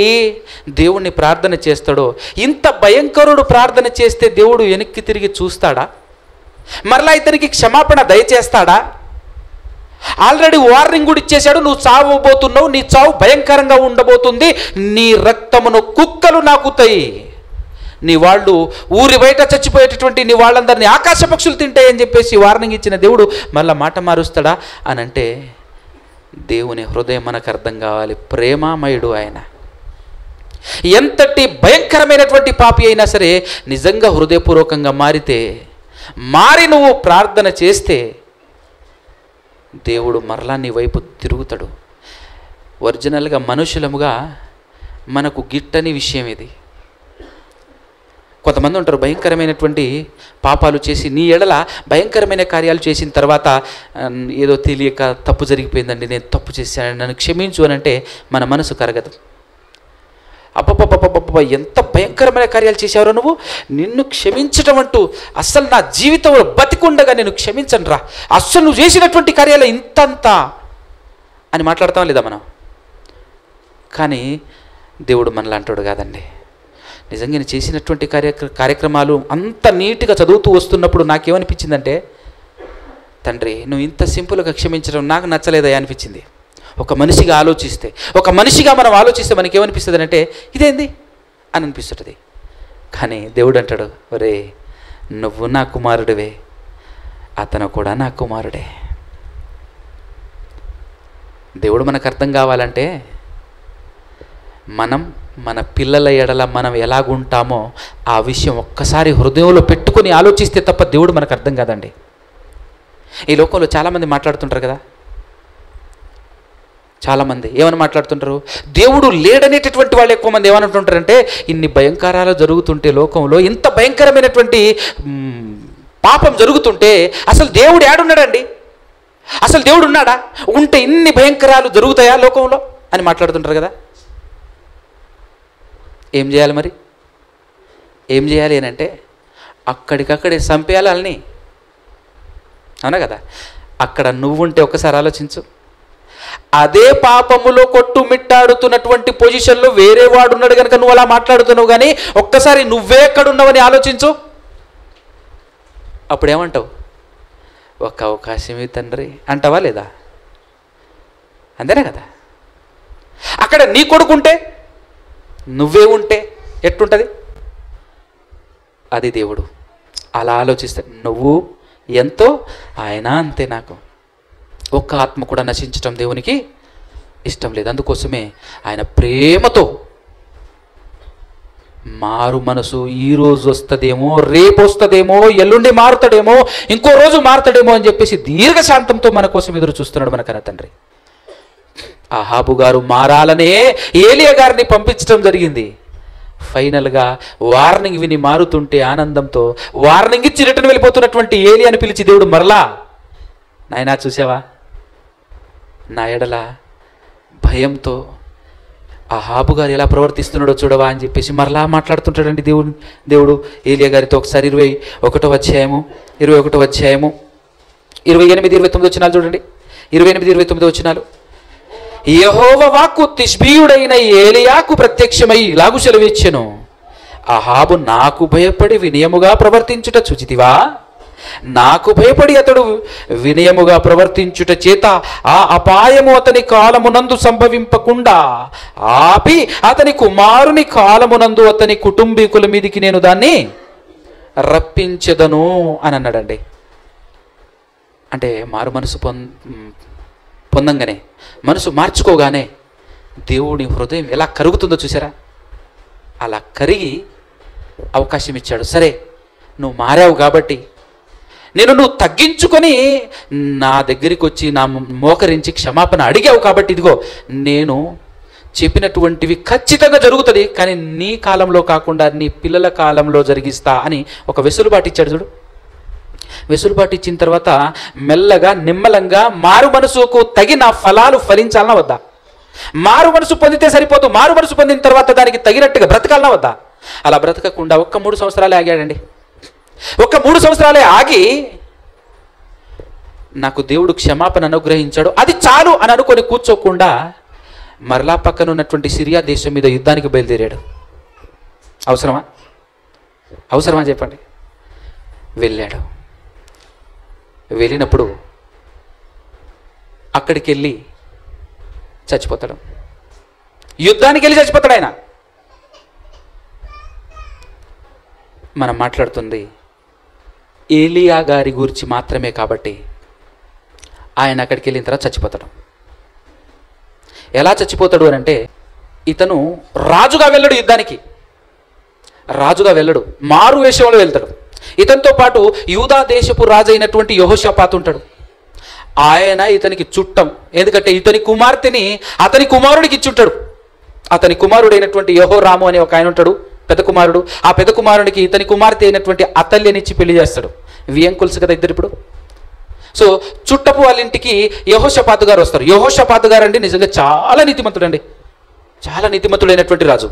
దేవుణ్ణి ప్రార్థన చేస్తాడో, ఇంత భయంకరుడు ప్రార్థన చేస్తే దేవుడు వెనక్కి తిరిగి చూస్తాడా? మరలా ఇతనికి క్షమాపణ దయచేస్తాడా? ఆల్రెడీ వార్నింగ్ కూడా ఇచ్చేశాడు, నువ్వు చావబోతున్నావు, నీ చావు భయంకరంగా ఉండబోతుంది, నీ రక్తమును కుక్కలు నాకుతాయి, నీ వాళ్ళు ఊరి బయట చచ్చిపోయేటటువంటి నీ వాళ్ళందరినీ ఆకాశ పక్షులు తింటాయని చెప్పేసి వార్నింగ్ ఇచ్చిన దేవుడు మళ్ళీ మాట మారుస్తాడా అని అంటే, దేవుని హృదయం మనకు అర్థం కావాలి. ప్రేమామయుడు ఆయన. ఎంతటి భయంకరమైనటువంటి పాపి అయినా సరే నిజంగా హృదయపూర్వకంగా మారి నువ్వు ప్రార్థన చేస్తే దేవుడు మరలా నీ వైపు తిరుగుతాడు. ఒరిజినల్గా మనుషులముగా మనకు గిట్టని విషయం ఇది. కొంతమంది ఉంటారు భయంకరమైనటువంటి పాపాలు చేసి, నీ ఎడల భయంకరమైన కార్యాలు చేసిన తర్వాత ఏదో తెలియక తప్పు జరిగిపోయిందండి, నేను తప్పు చేశాను, నన్ను క్షమించు అని అంటే మన మనసు కరగదు. అబ్బబ్బబ్బబ్బబ్బ ఎంత భయంకరమైన కార్యాలు చేశారో నువ్వు, నిన్ను క్షమించటం అంటూ అస్సలు నా జీవితంలో బతికుండగా నేను క్షమించను రా, అస్సలు నువ్వు చేసినటువంటి కార్యాలు ఇంతంత అని మాట్లాడతాం లేదా మనం? కానీ దేవుడు మనలా అంటాడు కాదండి. నిజంగా నేను చేసినటువంటి కార్యక్రమాలు అంత నీట్గా చదువుతూ వస్తున్నప్పుడు నాకేమనిపించిందంటే, తండ్రి నువ్వు ఇంత సింపుల్గా క్షమించడం నాకు నచ్చలేదా అనిపించింది. ఒక మనిషిగా మనం ఆలోచిస్తే మనకేమనిపిస్తుంది అంటే, ఇదేంది అని అనిపిస్తుంది. కానీ దేవుడు అంటాడు, ఒరే నువ్వు నా కుమారుడివే, అతను కూడా నా కుమారుడే. దేవుడు మనకు అర్థం కావాలంటే మన పిల్లల ఎడల మనం ఎలాగుంటామో ఆ విషయం ఒక్కసారి హృదయంలో పెట్టుకొని ఆలోచిస్తే తప్ప దేవుడు మనకు అర్థం కాదండి. ఈ లోకంలో చాలామంది మాట్లాడుతుంటారు కదా, చాలామంది ఏమని మాట్లాడుతుంటారు, దేవుడు లేడనేటటువంటి వాళ్ళు ఎక్కువ మంది ఏమనుకుంటుంటారంటే, ఇన్ని భయంకరాలు జరుగుతుంటే లోకంలో, ఇంత భయంకరమైనటువంటి పాపం జరుగుతుంటే అసలు దేవుడు ఏడున్నాడండి, అసలు దేవుడు ఉన్నాడా? ఉంటే ఇన్ని భయంకరాలు జరుగుతాయా లోకంలో అని మాట్లాడుతుంటారు కదా. ఏం చేయాలి మరి? ఏం చేయాలి అని అంటే అక్కడికక్కడే చంపేయాలి వాళ్ళని, అవునా కదా. అక్కడ నువ్వుంటే ఒక్కసారి ఆలోచించు. అదే పాపములో కొట్టుమిట్టాడుతున్నటువంటి పొజిషన్లో వేరే వాడు ఉన్నాడు కనుక నువ్వు అలా మాట్లాడుతున్నావు. కానీ ఒక్కసారి నువ్వే ఎక్కడున్నావని ఆలోచించు. అప్పుడేమంటావు? ఒక అవకాశమే తండ్రి అంటావా లేదా? అంతేనా కదా. అక్కడ నీ కొడుకుంటే, నువ్వే ఉంటే ఎట్టుంటుంది? అది దేవుడు అలా ఆలోచిస్తే నువ్వు ఎంతో, ఆయన అంతే. నాకు ఒక్క ఆత్మ కూడా నశించటం దేవునికి ఇష్టం లేదు. అందుకోసమే ఆయన ప్రేమతో మారు మనసు ఈరోజు వస్తుందేమో, రేపు వస్తుందేమో, ఎల్లుండి మారుతాడేమో, ఇంకో రోజు మారుతాడేమో అని చెప్పేసి దీర్ఘశాంతంతో మన కోసం ఎదురు చూస్తున్నాడు మన కన్న తండ్రి. అహాబు గారు మారాలనే ఏలియా గారిని పంపించడం జరిగింది. ఫైనల్గా వార్నింగ్ విని మారుతుంటే ఆనందంతో వార్నింగ్ ఇచ్చి రిటర్న్ వెళ్ళిపోతున్నటువంటి ఏలియాని పిలిచి దేవుడు మరలా, నాయనా చూసావా నా ఎడల భయంతో అహాబు గారు ఎలా ప్రవర్తిస్తున్నాడో చూడవా అని చెప్పేసి మరలా మాట్లాడుతుంటాడండి దేవుడు ఏలియా గారితో. ఒకసారి 21వ అధ్యాయము 28, 29 వచనాలు చూడండి. 28, 29 వచనాలు. యెహోవా వాక్కు తిష్బీయుడైన ఏలియాకు ప్రత్యక్షమై ఇలాగు సెలవిచ్చెను, అహాబు నాకు భయపడి వినయముగా ప్రవర్తించుట చూచితివా? నాకు భయపడి అతడు వినయముగా ప్రవర్తించుట చేత ఆ అపాయము అతని కాలమునందు సంభవింపకుండా ఆపి అతని కుమారుని కాలమునందు అతని కుటుంబీకుల మీదికి నేను దాన్ని రప్పించెదను అని అన్నాడండి. అంటే మారు మనసు పొందంగానే, మనసు మార్చుకోగానే దేవుని హృదయం ఎలా కరుగుతుందో చూసారా? అలా కరిగి అవకాశం ఇచ్చాడు. సరే నువ్వు మారావు కాబట్టి నువ్వు తగ్గించుకొని నా దగ్గరికి వచ్చి నా మోకరించి క్షమాపణ అడిగావు కాబట్టి ఇదిగో నేను చెప్పినటువంటివి ఖచ్చితంగా జరుగుతుంది, కానీ నీ కాలంలో కాకుండా నీ పిల్లల కాలంలో జరిగిస్తా అని ఒక వెసులుబాటు ఇచ్చాడు చూడు. వెసులుబాటు ఇచ్చిన తర్వాత మెల్లగా నిమ్మలంగా మారు మనసుకు తగిన ఫలాలు ఫలించాలన్నా వద్దా? మారు మనసు పొందితే సరిపోదు, మారు మనసు పొందిన తర్వాత దానికి తగినట్టుగా బ్రతకాలన్నా వద్దా? అలా బ్రతకకుండా ఒక్క 3 సంవత్సరాలే ఆగాడండి. ఒక్క 3 సంవత్సరాలే ఆగి నాకు దేవుడు క్షమాపణ అనుగ్రహించాడు అది చాలు అని అనుకొని కూర్చోకుండా మరలా పక్కన ఉన్నటువంటి సిరియా దేశం మీద యుద్ధానికి బయలుదేరాడు. అవసరమా? అవసరమా చెప్పండి. వెళ్ళాడు. వెళ్ళినప్పుడు అక్కడికి వెళ్ళి చచ్చిపోతాడు. యుద్ధానికి వెళ్ళి చచ్చిపోతాడు ఆయన. మనం మాట్లాడుతుంది ఏలియా గారి గురించి మాత్రమే కాబట్టి ఆయన అక్కడికి వెళ్ళిన తర్వాత చచ్చిపోతాడు. ఎలా చచ్చిపోతాడు అని అంటే, ఇతను రాజుగా వెళ్ళడు, యుద్ధానికి రాజుగా వెళ్ళడు, మారు వేషంలో వెళ్తాడు. ఇతనితో పాటు యూదా దేశపు రాజు అయినటువంటి యెహోషాపాతు ఉంటాడు. ఆయన ఇతనికి చుట్టం. ఎందుకంటే ఇతని కుమార్తెని అతని కుమారుడికి ఇచ్చుంటాడు. అతని కుమారుడైనటువంటి యెహోరాము అనే ఒక ఆయన ఉంటాడు, పెద్ద కుమారుడు. ఆ పెద్ద కుమారుడికి ఇతని కుమార్తె అయినటువంటి అతల్యనిచ్చి పెళ్లి చేస్తాడు. వియంకుల్స్ కదా ఇద్దరు. ఇప్పుడు సో చుట్టపు వాళ్ళ ఇంటికి యెహోషాపాతు గారు వస్తారు. యెహోషాపాతు గారు అండి నిజంగా చాలా నీతిమంతుడు అండి, చాలా నీతిమంతుడైనటువంటి రాజు.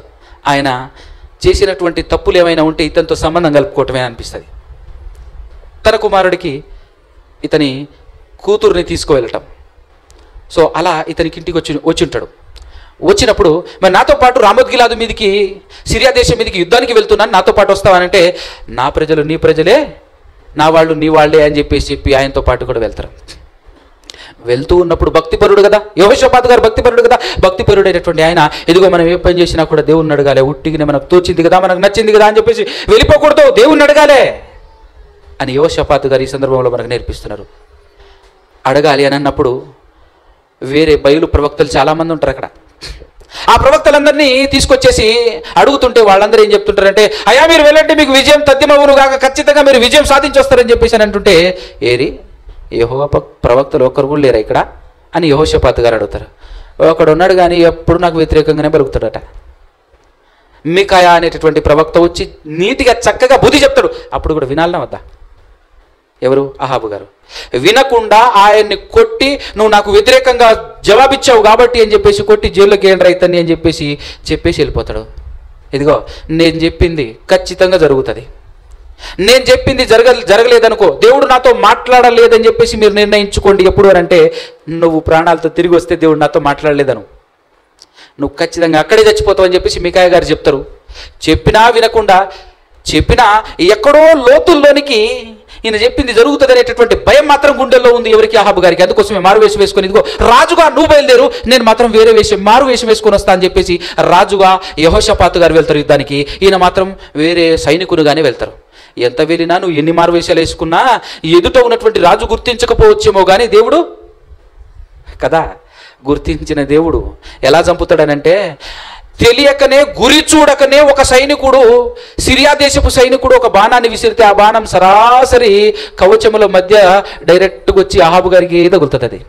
ఆయన చేసినటువంటి తప్పులు ఏమైనా ఉంటే ఇతనితో సంబంధం కలుపుకోవటమే అనిపిస్తుంది. తన కుమారుడికి ఇతని కూతుర్ని తీసుకువెళ్ళటం. సో అలా ఇతనికి ఇంటికి వచ్చి ఉంటాడు. వచ్చినప్పుడు మరి నాతో పాటు రామోద్గిలాదు మీదకి, సిరియా దేశం మీదకి యుద్ధానికి వెళ్తున్నాను, నాతో పాటు వస్తావనంటే, నా ప్రజలు నీ ప్రజలే, నా వాళ్ళు నీ వాళ్ళే అని చెప్పి ఆయనతో పాటు కూడా వెళ్తారు. వెళ్తూ ఉన్నప్పుడు భక్తిపరుడు కదా యెహోషాపాతు గారు, భక్తిపరుడు కదా. భక్తిపరుడైనటువంటి ఆయన ఇదిగో మనం ఏ పని చేసినా కూడా దేవుణ్ణి అడగాలి, ఉట్టిగానే మనకు తోచింది కదా, మనకు నచ్చింది కదా అని చెప్పేసి వెళ్ళిపోకూడదు, దేవుణ్ణి అడగాలి అని యెహోషాపాతు గారు ఈ సందర్భంలో మనకు నేర్పిస్తున్నారు. అడగాలి అని అన్నప్పుడు వేరే బయలు ప్రవక్తలు చాలామంది ఉంటారు అక్కడ. ఆ ప్రవక్తలందరినీ తీసుకొచ్చేసి అడుగుతుంటే వాళ్ళందరూ ఏం చెప్తుంటారంటే, అయ్యా మీరు వెళ్ళండి, మీకు విజయం తథ్యమవును కాక, ఖచ్చితంగా మీరు విజయం సాధించొస్తారని చెప్పేసి అని అంటుంటే, ఏరి యెహోవా ప్రవక్తలు ఒక్కరు కూడా లేరా ఇక్కడ అని యెహోషాపాతు గారు అడుగుతారు. ఒకడు ఉన్నాడు కానీ ఎప్పుడు నాకు వ్యతిరేకంగానే పలుకుతాడట. మికాయా అనేటటువంటి ప్రవక్త వచ్చి నీతిగా చక్కగా బుద్ధి చెప్తాడు. అప్పుడు కూడా వినాలనా వద్దా? ఎవరు? అహాబు గారు. వినకుండా ఆయన్ని కొట్టి, నువ్వు నాకు వ్యతిరేకంగా జవాబిచ్చావు కాబట్టి అని చెప్పేసి కొట్టి జైల్లోకి ఏంటి రైతని అని చెప్పేసి వెళ్ళిపోతాడు. ఇదిగో నేను చెప్పింది ఖచ్చితంగా జరుగుతుంది, నేను చెప్పింది జరగలేదనుకో, దేవుడు నాతో మాట్లాడలేదని చెప్పేసి మీరు నిర్ణయించుకోండి. ఎప్పుడు అని అంటే, నువ్వు ప్రాణాలతో తిరిగి వస్తే దేవుడు నాతో మాట్లాడలేదను, నువ్వు ఖచ్చితంగా అక్కడే చచ్చిపోతావు అని చెప్పేసి మికాయా గారు చెప్తారు. చెప్పినా వినకుండా, చెప్పినా ఎక్కడో లోతుల్లోనికి ఈయన చెప్పింది జరుగుతుంది అనేటటువంటి భయం మాత్రం గుండెల్లో ఉంది ఎవరికి? అహాబు గారికి. అందుకోసమే మారు వేషం వేసుకొని, ఇదిగో రాజుగా నువ్వు బయలుదేరు, నేను మాత్రం మారు వేషం వేసుకొని వస్తా అని చెప్పేసి రాజుగా యెహోషాపాతు గారు వెళ్తారు యుద్ధానికి, ఈయన మాత్రం వేరే సైనికునిగానే వెళ్తారు. ఎంత వెళ్ళినా నువ్వు ఎన్ని మారు వేషాలు వేసుకున్నా ఎదుట ఉన్నటువంటి రాజు గుర్తించకపోవచ్చేమో కానీ దేవుడు కదా, గుర్తించిన దేవుడు ఎలా చంపుతాడనంటే, తెలియకనే గురి చూడకనే ఒక సైనికుడు, సిరియా దేశపు సైనికుడు ఒక బాణాన్ని విసిరితే ఆ బాణం సరాసరి కవచముల మధ్య డైరెక్ట్గా వచ్చి అహాబు గారికి తగులుతుంది. అది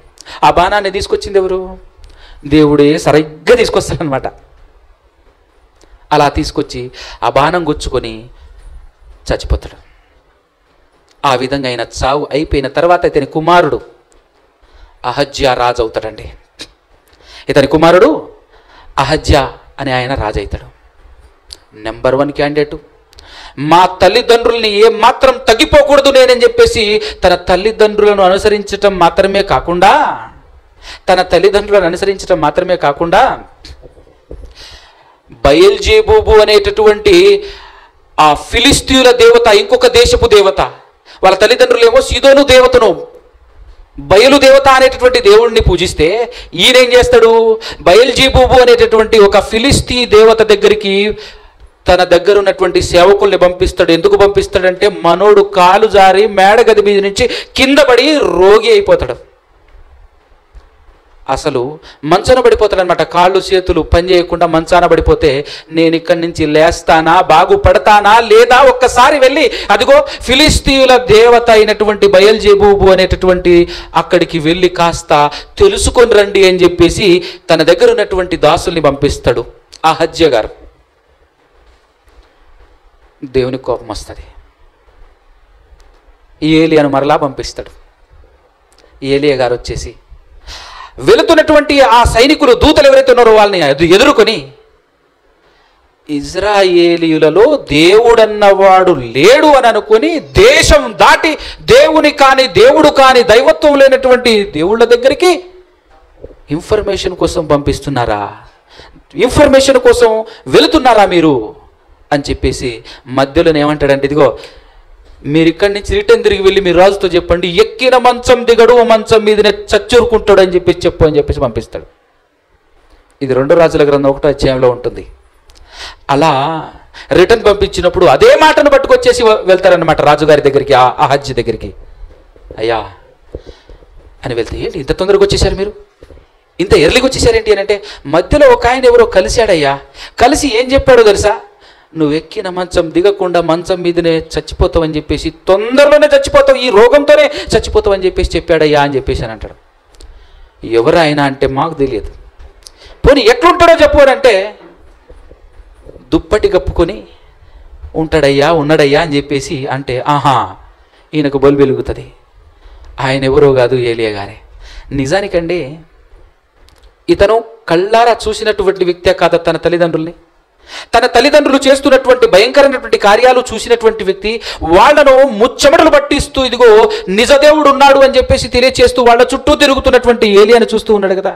ఆ బాణాన్ని తీసుకొచ్చింది ఎవరు? దేవుడే సరిగ్గా తీసుకొస్తాడనమాట. అలా తీసుకొచ్చి ఆ బాణం గుచ్చుకొని చచ్చిపోతాడు. ఆ విధంగా ఆయన చావు అయిపోయిన తర్వాత ఇతని కుమారుడు అహజ్యా రాజు అవుతాడండి. ఇతని కుమారుడు అహజ్యా అని ఆయన రాజు అవుతాడు. Number 1 candidate. మా తల్లిదండ్రుల్ని ఏమాత్రం తగ్గిపోకూడదు నేనని చెప్పేసి తన తల్లిదండ్రులను అనుసరించటం మాత్రమే కాకుండా బయల్జేబూబు అనేటటువంటి ఆ ఫిలిస్తీయుల దేవత, ఇంకొక దేశపు దేవత, వాళ్ళ తల్లిదండ్రులు ఏమో సీదోను దేవతను, బయలు దేవత అనేటటువంటి దేవుడిని పూజిస్తే ఈయన ఏం చేస్తాడు? బయల్జీబూబు అనేటటువంటి ఒక ఫిలిస్తీ దేవత దగ్గరికి తన దగ్గర ఉన్నటువంటి సేవకుల్ని పంపిస్తాడు. ఎందుకు పంపిస్తాడంటే, మనోడు కాలు జారి మేడగది మీద నుంచి కింద పడి రోగి అయిపోతాడు. అసలు మంచాన పడిపోతాడు అనమాట. కాళ్ళు చేతులు పని చేయకుండా మంచాన పడిపోతే, నేను ఇక్కడి నుంచి లేస్తానా, బాగుపడతానా లేదా, ఒక్కసారి వెళ్ళి అదిగో ఫిలిస్తీయుల దేవత అయినటువంటి బయల్జెబూబు అనేటటువంటి అక్కడికి వెళ్ళి కాస్త తెలుసుకొని రండి అని చెప్పేసి తన దగ్గర ఉన్నటువంటి దాసుల్ని పంపిస్తాడు అహజ్యా గారు. దేవునికి కోపం వస్తుంది. ఏలియాను మరలా పంపిస్తాడు. ఏలియా గారు వచ్చేసి వెళుతున్నటువంటి ఆ సైనికులు, దూతలు ఎవరైతే ఉన్నారో వాళ్ళని ఎదుర్కొని, ఇజ్రాయేలీయులలో దేవుడన్నవాడు లేడు అని అనుకుని దేశం దాటి దేవుడు కాని దైవత్వం లేనటువంటి దేవుళ్ళ దగ్గరికి ఇన్ఫర్మేషన్ కోసం పంపిస్తున్నారా, ఇన్ఫర్మేషన్ కోసం వెళుతున్నారా మీరు అని చెప్పేసి మధ్యలోనే ఏమంటాడంటే, ఇదిగో మీరు ఇక్కడి నుంచి రిటర్న్ తిరిగి వెళ్ళి మీరు రాజుతో చెప్పండి, ఎక్కిన మంచం దిగడు, మంచం మీదనే చచ్చురుకుంటాడు అని చెప్పేసి పంపిస్తాడు. ఇది 2 రాజుల గ్రంథం 1వ అధ్యాయంలో ఉంటుంది. అలా రిటర్న్ పంపించినప్పుడు అదే మాటను పట్టుకొచ్చేసి వెళ్తారనమాట రాజుగారి దగ్గరికి, అహజ్యా దగ్గరికి. అయ్యా అని వెళ్తే, ఏంటి ఇంత తొందరగా వచ్చేసారు మీరు, ఇంత ఎర్లీగా వచ్చేసారేంటి అని అంటే, మధ్యలో ఒక ఆయన ఎవరో కలిశాడయ్యా, కలిసి ఏం చెప్పాడో తెలుసా, నువ్వు ఎక్కిన మంచం దిగకుండా మంచం మీదనే చచ్చిపోతావు అని చెప్పేసి, తొందరలోనే చచ్చిపోతావు, ఈ రోగంతోనే చచ్చిపోతావు అని చెప్పేసి చెప్పాడయ్యా అని చెప్పేసి అని అంటాడు. ఎవరు ఆయన అంటే మాకు తెలియదు. పోనీ ఎట్లుంటాడో చెప్పు అని అంటే, దుప్పటి కప్పుకొని ఉన్నాడయ్యా అని చెప్పేసి అంటే, ఆహా ఈయనకు బొలు వెలుగుతుంది. ఆయన ఎవరో కాదు, ఏలియా గారే. నిజానికండి ఇతను కళ్ళారా చూసినటువంటి వ్యక్తే కాదు తన తల్లిదండ్రుల్ని. తన తల్లిదండ్రులు చేస్తున్నటువంటి భయంకరమైనటువంటి కార్యాలు చూసినటువంటి వ్యక్తి. వాళ్లను ముచ్చమటలు పట్టిస్తూ, ఇదిగో నిజదేవుడు ఉన్నాడు అని చెప్పేసి తెలియచేస్తూ వాళ్ళ చుట్టూ తిరుగుతున్నటువంటి ఏలియాను చూస్తూ ఉన్నాడు కదా.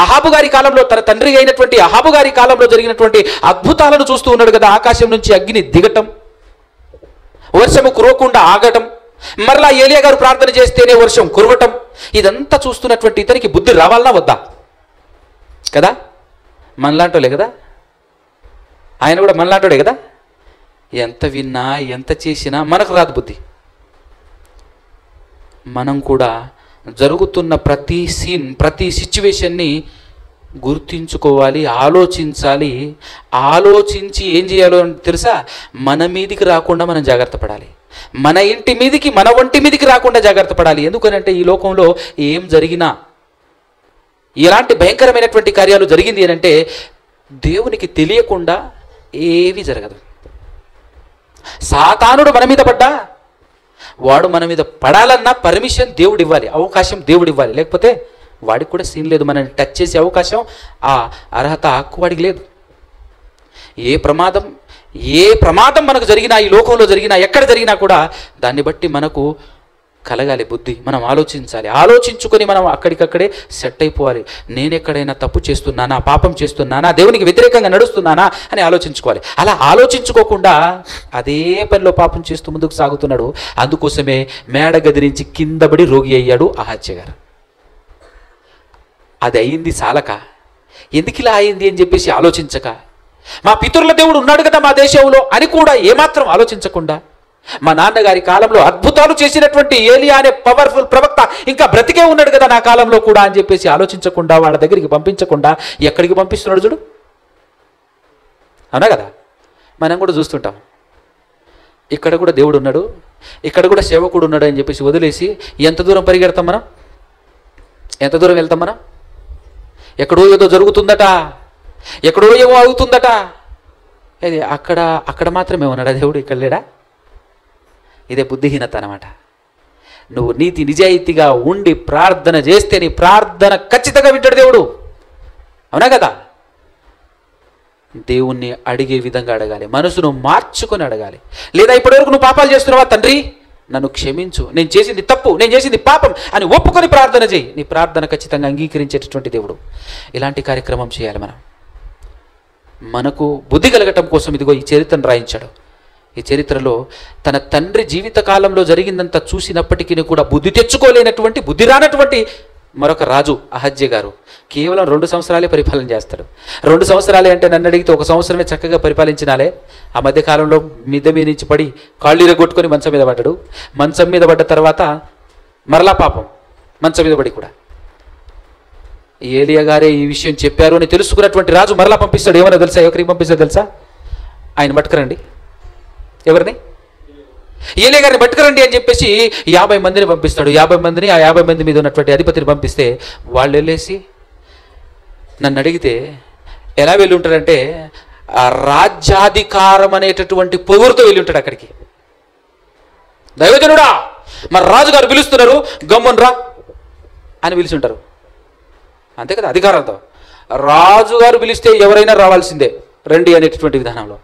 అహాబు గారి కాలంలో, తన తండ్రి అయినటువంటి అహాబు గారి కాలంలో జరిగినటువంటి అద్భుతాలను చూస్తూ ఉన్నాడు కదా. ఆకాశం నుంచి అగ్ని దిగటం, వర్షము కురవకుండా ఆగటం, మరలా ఏలియా గారు ప్రార్థన చేస్తేనే వర్షం కురవటం, ఇదంతా చూస్తున్నటువంటి ఇతనికి బుద్ధి రావాలన్నా వద్దా కదా? మనలాంటోలే కదా, ఆయన కూడా మనలాంటోడే కదా. ఎంత విన్నా ఎంత చేసినా మనకు రాదు బుద్ధి. మనం కూడా జరుగుతున్న ప్రతి సీన్, ప్రతి సిచ్యువేషన్ని గుర్తించుకోవాలి, ఆలోచించాలి. ఆలోచించి ఏం చేయాలో తెలుసా, మన మీదికి రాకుండా మనం జాగ్రత్త పడాలి. మన ఇంటి మీదికి, మన ఒంటి మీదికి రాకుండా జాగ్రత్త పడాలి. ఎందుకనంటే ఈ లోకంలో ఏం జరిగినా, ఎలాంటి భయంకరమైనటువంటి కార్యాలు జరిగింది అని అంటే, దేవునికి తెలియకుండా ఏవి జరగదు. సాతానుడు మన మీద పడ్డా వాడు మన మీద పడాలన్నా పర్మిషన్ దేవుడు ఇవ్వాలి, అవకాశం దేవుడు ఇవ్వాలి. లేకపోతే వాడికి కూడా సీన్ లేదు, మనల్ని టచ్ చేసే అవకాశం, ఆ అర్హత, హక్కు వాడికి లేదు. ఏ ప్రమాదం మనకు జరిగినా, ఈ లోకంలో జరిగినా, ఎక్కడ జరిగినా కూడా దాన్ని బట్టి మనకు కలగాలి బుద్ధి. మనం ఆలోచించాలి, ఆలోచించుకొని మనం అక్కడికక్కడే సెట్ అయిపోవాలి. నేను ఎక్కడైనా తప్పు చేస్తున్నానా, పాపం చేస్తున్నానా, దేవునికి వ్యతిరేకంగా నడుస్తున్నానా అని ఆలోచించుకోవాలి. అలా ఆలోచించుకోకుండా అదే పనిలో పాపం చేస్తూ ముందుకు సాగుతున్నాడు. అందుకోసమే మేడ గది నుంచి కిందపడి రోగి అయ్యాడు అహజ్య గారు. అది అయింది చాలక ఎందుకు ఇలా అయింది అని చెప్పేసి ఆలోచించక, మా పితరుల దేవుడు ఉన్నాడు కదా మా దేశంలో అని కూడా ఏమాత్రం ఆలోచించకుండా, మా నాన్నగారి కాలంలో అద్భుతాలు చేసినటువంటి ఏలియా అనే పవర్ఫుల్ ప్రవక్త ఇంకా బ్రతికే ఉన్నాడు కదా నా కాలంలో కూడా అని చెప్పేసి ఆలోచించకుండా, వాళ్ళ దగ్గరికి పంపించకుండా ఎక్కడికి పంపిస్తున్నాడు చూడు. అవునా కదా? మనం కూడా చూస్తుంటాం, ఇక్కడ కూడా దేవుడు ఉన్నాడు, ఇక్కడ కూడా సేవకుడు ఉన్నాడు అని చెప్పేసి వదిలేసి ఎంత దూరం పరిగెడతాం మనం, ఎంత దూరం వెళ్తాం మనం? ఎక్కడో ఏదో జరుగుతుందట, ఎక్కడో ఏమో అవుతుందట, అది అక్కడ మాత్రమే ఉన్నాడా దేవుడు, ఇక్కడ లేడా? ఇదే బుద్ధిహీనత అన్నమాట. నువ్వు నీతి నిజాయితీగా ఉండి ప్రార్థన చేస్తే నీ ప్రార్థన ఖచ్చితంగా వింటాడు దేవుడు. అవునా కదా? దేవుణ్ణి అడిగే విధంగా అడగాలి, మనసును మార్చుకొని అడగాలి. లేదా ఇప్పటివరకు నువ్వు పాపాలు చేస్తున్నావా, తండ్రి నన్ను క్షమించు, నేను చేసింది తప్పు, నేను చేసింది పాపం అని ఒప్పుకొని ప్రార్థన చేయి. నీ ప్రార్థన ఖచ్చితంగా అంగీకరించేటటువంటి దేవుడు. ఇలాంటి కార్యక్రమం చేయాలి మనం. మనకు బుద్ధి కలగటం కోసం ఇదిగో ఈ చరిత్రను రాయించాడు. ఈ చరిత్రలో తన తండ్రి జీవితకాలంలో జరిగిందంతా చూసినప్పటికీ కూడా బుద్ధి తెచ్చుకోలేనటువంటి, బుద్ధి రానటువంటి మరొక రాజు అహజ్య గారు కేవలం 2 సంవత్సరాలే పరిపాలన చేస్తాడు. 2 సంవత్సరాలే అంటే నన్ను అడిగితే 1 సంవత్సరమే చక్కగా పరిపాలించినాలే. ఆ మధ్యకాలంలో మిద్దె మీద నుంచి పడి కాళ్ళు ఇరగొట్టుకొని మంచం మీద పడ్డాడు. మంచం మీద పడ్డ తర్వాత మరలా పాపం మంచం మీద పడి కూడా ఏలియా గారే ఈ విషయం చెప్పారు అని తెలుసుకున్నటువంటి రాజు మరలా పంపిస్తాడు. ఏమన్నా తెలుసా? ఎవరికి పంపిస్తాడు తెలుసా? ఆయన పట్టుకురండి. ఎవరిని? ఏలియా గారిని పట్టుకురండి అని చెప్పేసి 50 మందిని పంపిస్తాడు. 50 మందిని, ఆ 50 మంది మీద ఉన్నటువంటి అధిపతిని పంపిస్తే వాళ్ళు వెళ్ళేసి నన్ను అడిగితే ఎలా వెళ్ళి ఉంటాడంటే ఆ రాజ్యాధికారం అనేటటువంటి పొగురుతో వెళ్ళి ఉంటాడు అక్కడికి. దైవజనుడా మరి రాజుగారు పిలుస్తున్నారు, గమ్మున రా అని పిలుచుంటారు. అంతే కదా? అధికారంతో రాజుగారు పిలిస్తే ఎవరైనా రావాల్సిందే రండి అనేటటువంటి విధానంలో.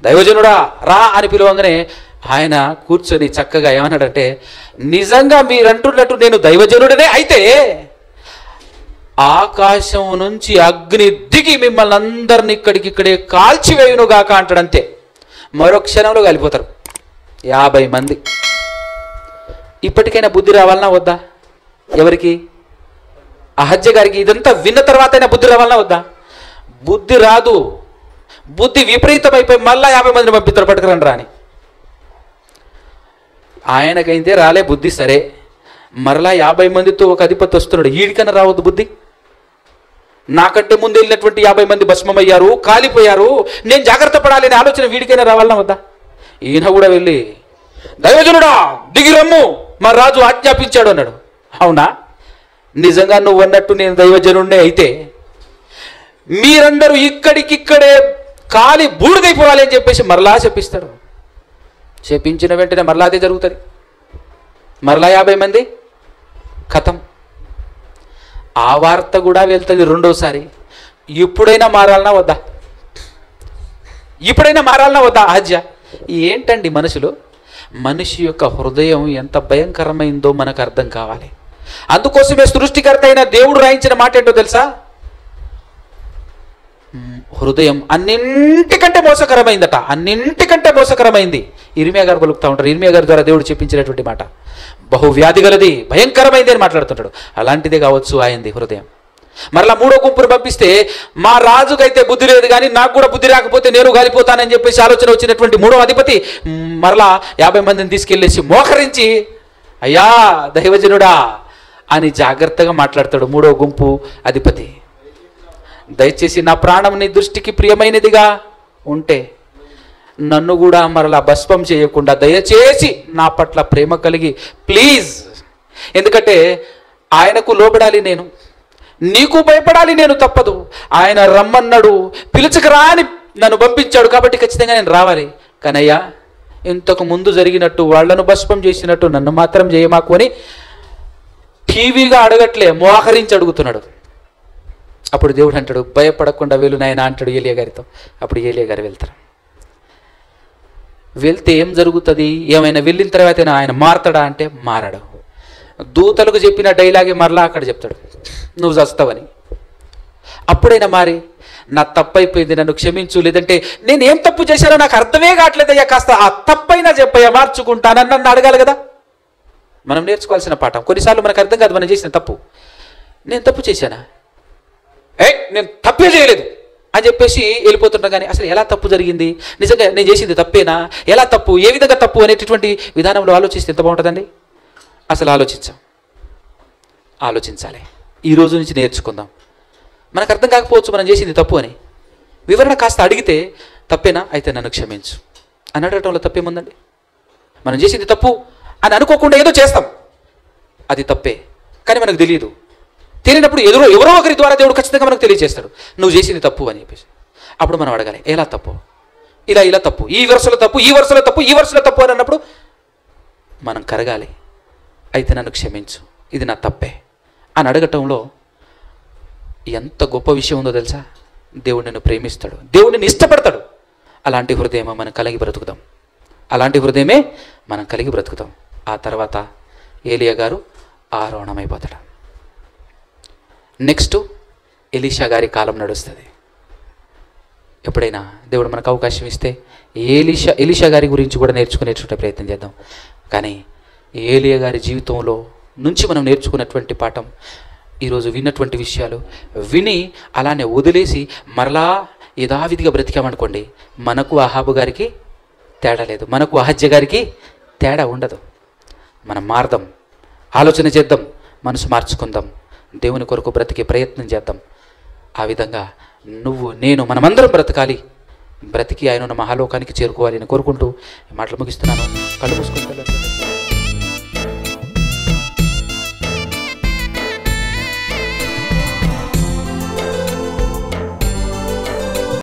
దైవజనుడా రా అని పిలవంగానే ఆయన కూర్చొని చక్కగా ఏమన్నాడంటే, నిజంగా మీరంటున్నట్టు నేను దైవజనుడనే అయితే ఆకాశం నుంచి అగ్ని దిగి మిమ్మల్ని అందరిని ఇక్కడికిక్కడే కాల్చివేయునుగాక అంటాడంతే. మరో క్షణంలో కలిపోతారు 50 మంది. ఇప్పటికైనా బుద్ధి రావాలన్నా వద్దా? ఎవరికి? అహజ్య గారికి. ఇదంతా విన్న తర్వాత అయినా బుద్ధి రావాలన్నా వద్దా? బుద్ధి రాదు. బుద్ధి విపరీతమైపోయి మళ్ళా 50 మందిని పంపిస్తారు పట్టుకురండి రా అని. ఆయనకైతే రాలే బుద్ధి, సరే మరలా 50 మందితో ఒక అధిపతి వస్తున్నాడు. ఈడికన్నా రావద్దు బుద్ధి? నాకంటే ముందు వెళ్ళినటువంటి 50 మంది భస్మమయ్యారు, కాలిపోయారు, నేను జాగ్రత్త పడాలని ఆలోచన వీడికైనా రావాలన్నా వద్దా? ఈయన కూడా వెళ్ళి దైవజనుడా దిగి రమ్ము, మా రాజు ఆజ్ఞాపించాడు అన్నాడు. అవునా? నిజంగా నువ్వు అన్నట్టు నేను దైవజనుడే అయితే మీరందరూ ఇక్కడికిక్కడే కాలి బూడిదైపోవాలి అని చెప్పేసి మరలా చెప్పిస్తాడు. చెప్పించిన వెంటనే మరలా అదే జరుగుతుంది. మరలా 50 మంది ఖతం. ఆ వార్త కూడా వెళ్తుంది రెండోసారి. ఇప్పుడైనా మారాలన్నా వద్దా? ఇప్పుడైనా మారాలన్నా వద్దా? అహజ్య ఏంటండి మనుషులు, మనిషి యొక్క హృదయం ఎంత భయంకరమైందో మనకు అర్థం కావాలి. అందుకోసమే సృష్టికర్త అయిన దేవుడు రాయించిన మాట ఏంటో తెలుసా? హృదయం అన్నింటికంటే మోసకరమైందట, అన్నింటికంటే మోసకరమైంది. ఇర్మియా గారు పలుకుతూ ఉంటారు. ఇర్మియా గారి ద్వారా దేవుడు చెప్పించినటువంటి మాట. బహువ్యాధి గలది, భయంకరమైంది అని మాట్లాడుతుంటాడు. అలాంటిదే కావచ్చు ఆయనది హృదయం. మరలా 3వ గుంపును పంపిస్తే మా రాజుకైతే బుద్ధి లేదు కానీ నాకు కూడా బుద్ధి రాకపోతే నేను గాలిపోతానని చెప్పేసి ఆలోచన వచ్చినటువంటి 3వ అధిపతి మరలా 50 మందిని తీసుకెళ్ళేసి మోకరించి అయ్యా దైవజనుడా అని జాగ్రత్తగా మాట్లాడతాడు 3వ గుంపు అధిపతి. దయచేసి నా ప్రాణం నీ దృష్టికి ప్రియమైనదిగా ఉంటే నన్ను కూడా మరలా భస్మం చేయకుండా దయచేసి నా పట్ల ప్రేమ కలిగి ప్లీజ్. ఎందుకంటే ఆయనకు లోబడాలి నేను, నీకు భయపడాలి నేను, తప్పదు. ఆయన రమ్మన్నాడు, పిలుచుకురా అని నన్ను పంపించాడు కాబట్టి ఖచ్చితంగా నేను రావాలి. కానయ్యా ఇంతకు ముందు జరిగినట్టు వాళ్ళను భస్మం చేసినట్టు నన్ను మాత్రం చేయమాకు అని టీవీగా అడగట్లే, మోహరించి అడుగుతున్నాడు. అప్పుడు దేవుడు అంటాడు, భయపడకుండా వెళ్ళు నాయనా అంటాడు ఏలియా గారితో. అప్పుడు ఏలియా గారు వెళ్తారు. వెళ్తే ఏం జరుగుతుంది? ఏమైనా వెళ్ళిన తర్వాత ఆయన మారతాడా అంటే మారడు. దూతలకు చెప్పిన డైలాగే మరలా అక్కడ చెప్తాడు, నువ్వు చస్తావని. అప్పుడైనా మారి నా తప్పైపోయింది, నన్ను క్షమించు, లేదంటే నేనేం తప్పు చేశానో నాకు అర్థమే కావట్లేదయ్యా, కాస్త ఆ తప్పైనా చెప్పయ్యా, మార్చుకుంటానని నన్ను అడగాలి కదా. మనం నేర్చుకోవాల్సిన పాఠం. కొన్నిసార్లు మనకు అర్థం కాదు మనం చేసిన తప్పు. నేను తప్పు చేశానా? నేను తప్పే చేయలేదు అని చెప్పేసి వెళ్ళిపోతుంటాం. కానీ అసలు ఎలా తప్పు జరిగింది, నిజంగా నేను చేసింది తప్పేనా, ఎలా తప్పు, ఏ విధంగా తప్పు అనేటటువంటి విధానంలో ఆలోచిస్తే ఎంత బాగుంటుందండి. అసలు ఆలోచించాలి. ఈ రోజు నుంచి నేర్చుకుందాం. మనకు అర్థం కాకపోవచ్చు మనం చేసింది తప్పు అని, వివరణ కాస్త అడిగితే తప్పేనా, అయితే నన్ను క్షమించు అని అడగటంలో తప్పేముందండి. మనం చేసింది తప్పు అని అనుకోకుండా ఏదో చేస్తాం, అది తప్పే, కానీ మనకు తెలియదు. తెలియనప్పుడు ఎవరో ఒకరి ద్వారా దేవుడు ఖచ్చితంగా మనకు తెలియజేస్తాడు, నువ్వు చేసింది తప్పు అని చెప్పేసి. అప్పుడు మనం అడగాలి, ఎలా తప్పు, ఇలా తప్పు, ఈ వరుసలో తప్పు, ఈ వరుసలో తప్పు, ఈ వరుసలో తప్పు అని అన్నప్పుడు మనం కరగాలి. అయితే నన్ను క్షమించు, ఇది నా తప్పే అని అడగటంలో ఎంత గొప్ప విషయం ఉందో తెలుసా. దేవుడు నిన్ను ప్రేమిస్తాడు, దేవుడు నిన్ను ఇష్టపడతాడు. అలాంటి హృదయమే మనం కలిగి బ్రతుకుతాం. ఆ తర్వాత ఏలియా గారు ఆరోహణమైపోతాడు. నెక్స్ట్ ఎలీషా గారి కాలం నడుస్తుంది. ఎప్పుడైనా దేవుడు మనకు అవకాశం ఇస్తే ఎలీషా గారి గురించి కూడా నేర్చుకునేటువంటి ప్రయత్నం చేద్దాం. కానీ ఏలియా గారి జీవితంలో నుంచి మనం నేర్చుకున్నటువంటి పాఠం, ఈరోజు విన్నటువంటి విషయాలు విని అలానే వదిలేసి మరలా యథావిధిగా బ్రతికామనుకోండి, మనకు అహాబు గారికి తేడా లేదు, మనకు అహజ్య గారికి తేడా ఉండదు. మనం మారదాం, ఆలోచన చేద్దాం, మనసు మార్చుకుందాం, దేవుని కొరకు బ్రతికే ప్రయత్నం చేద్దాం. ఆ విధంగా నువ్వు నేను మనమందరం బ్రతికి ఆయన ఉన్న మహాలోకానికి చేరుకోవాలి అని కోరుకుంటూ ఈ మాటలు ముగిస్తున్నాను. కళ్ళు మూసుకుంటాను.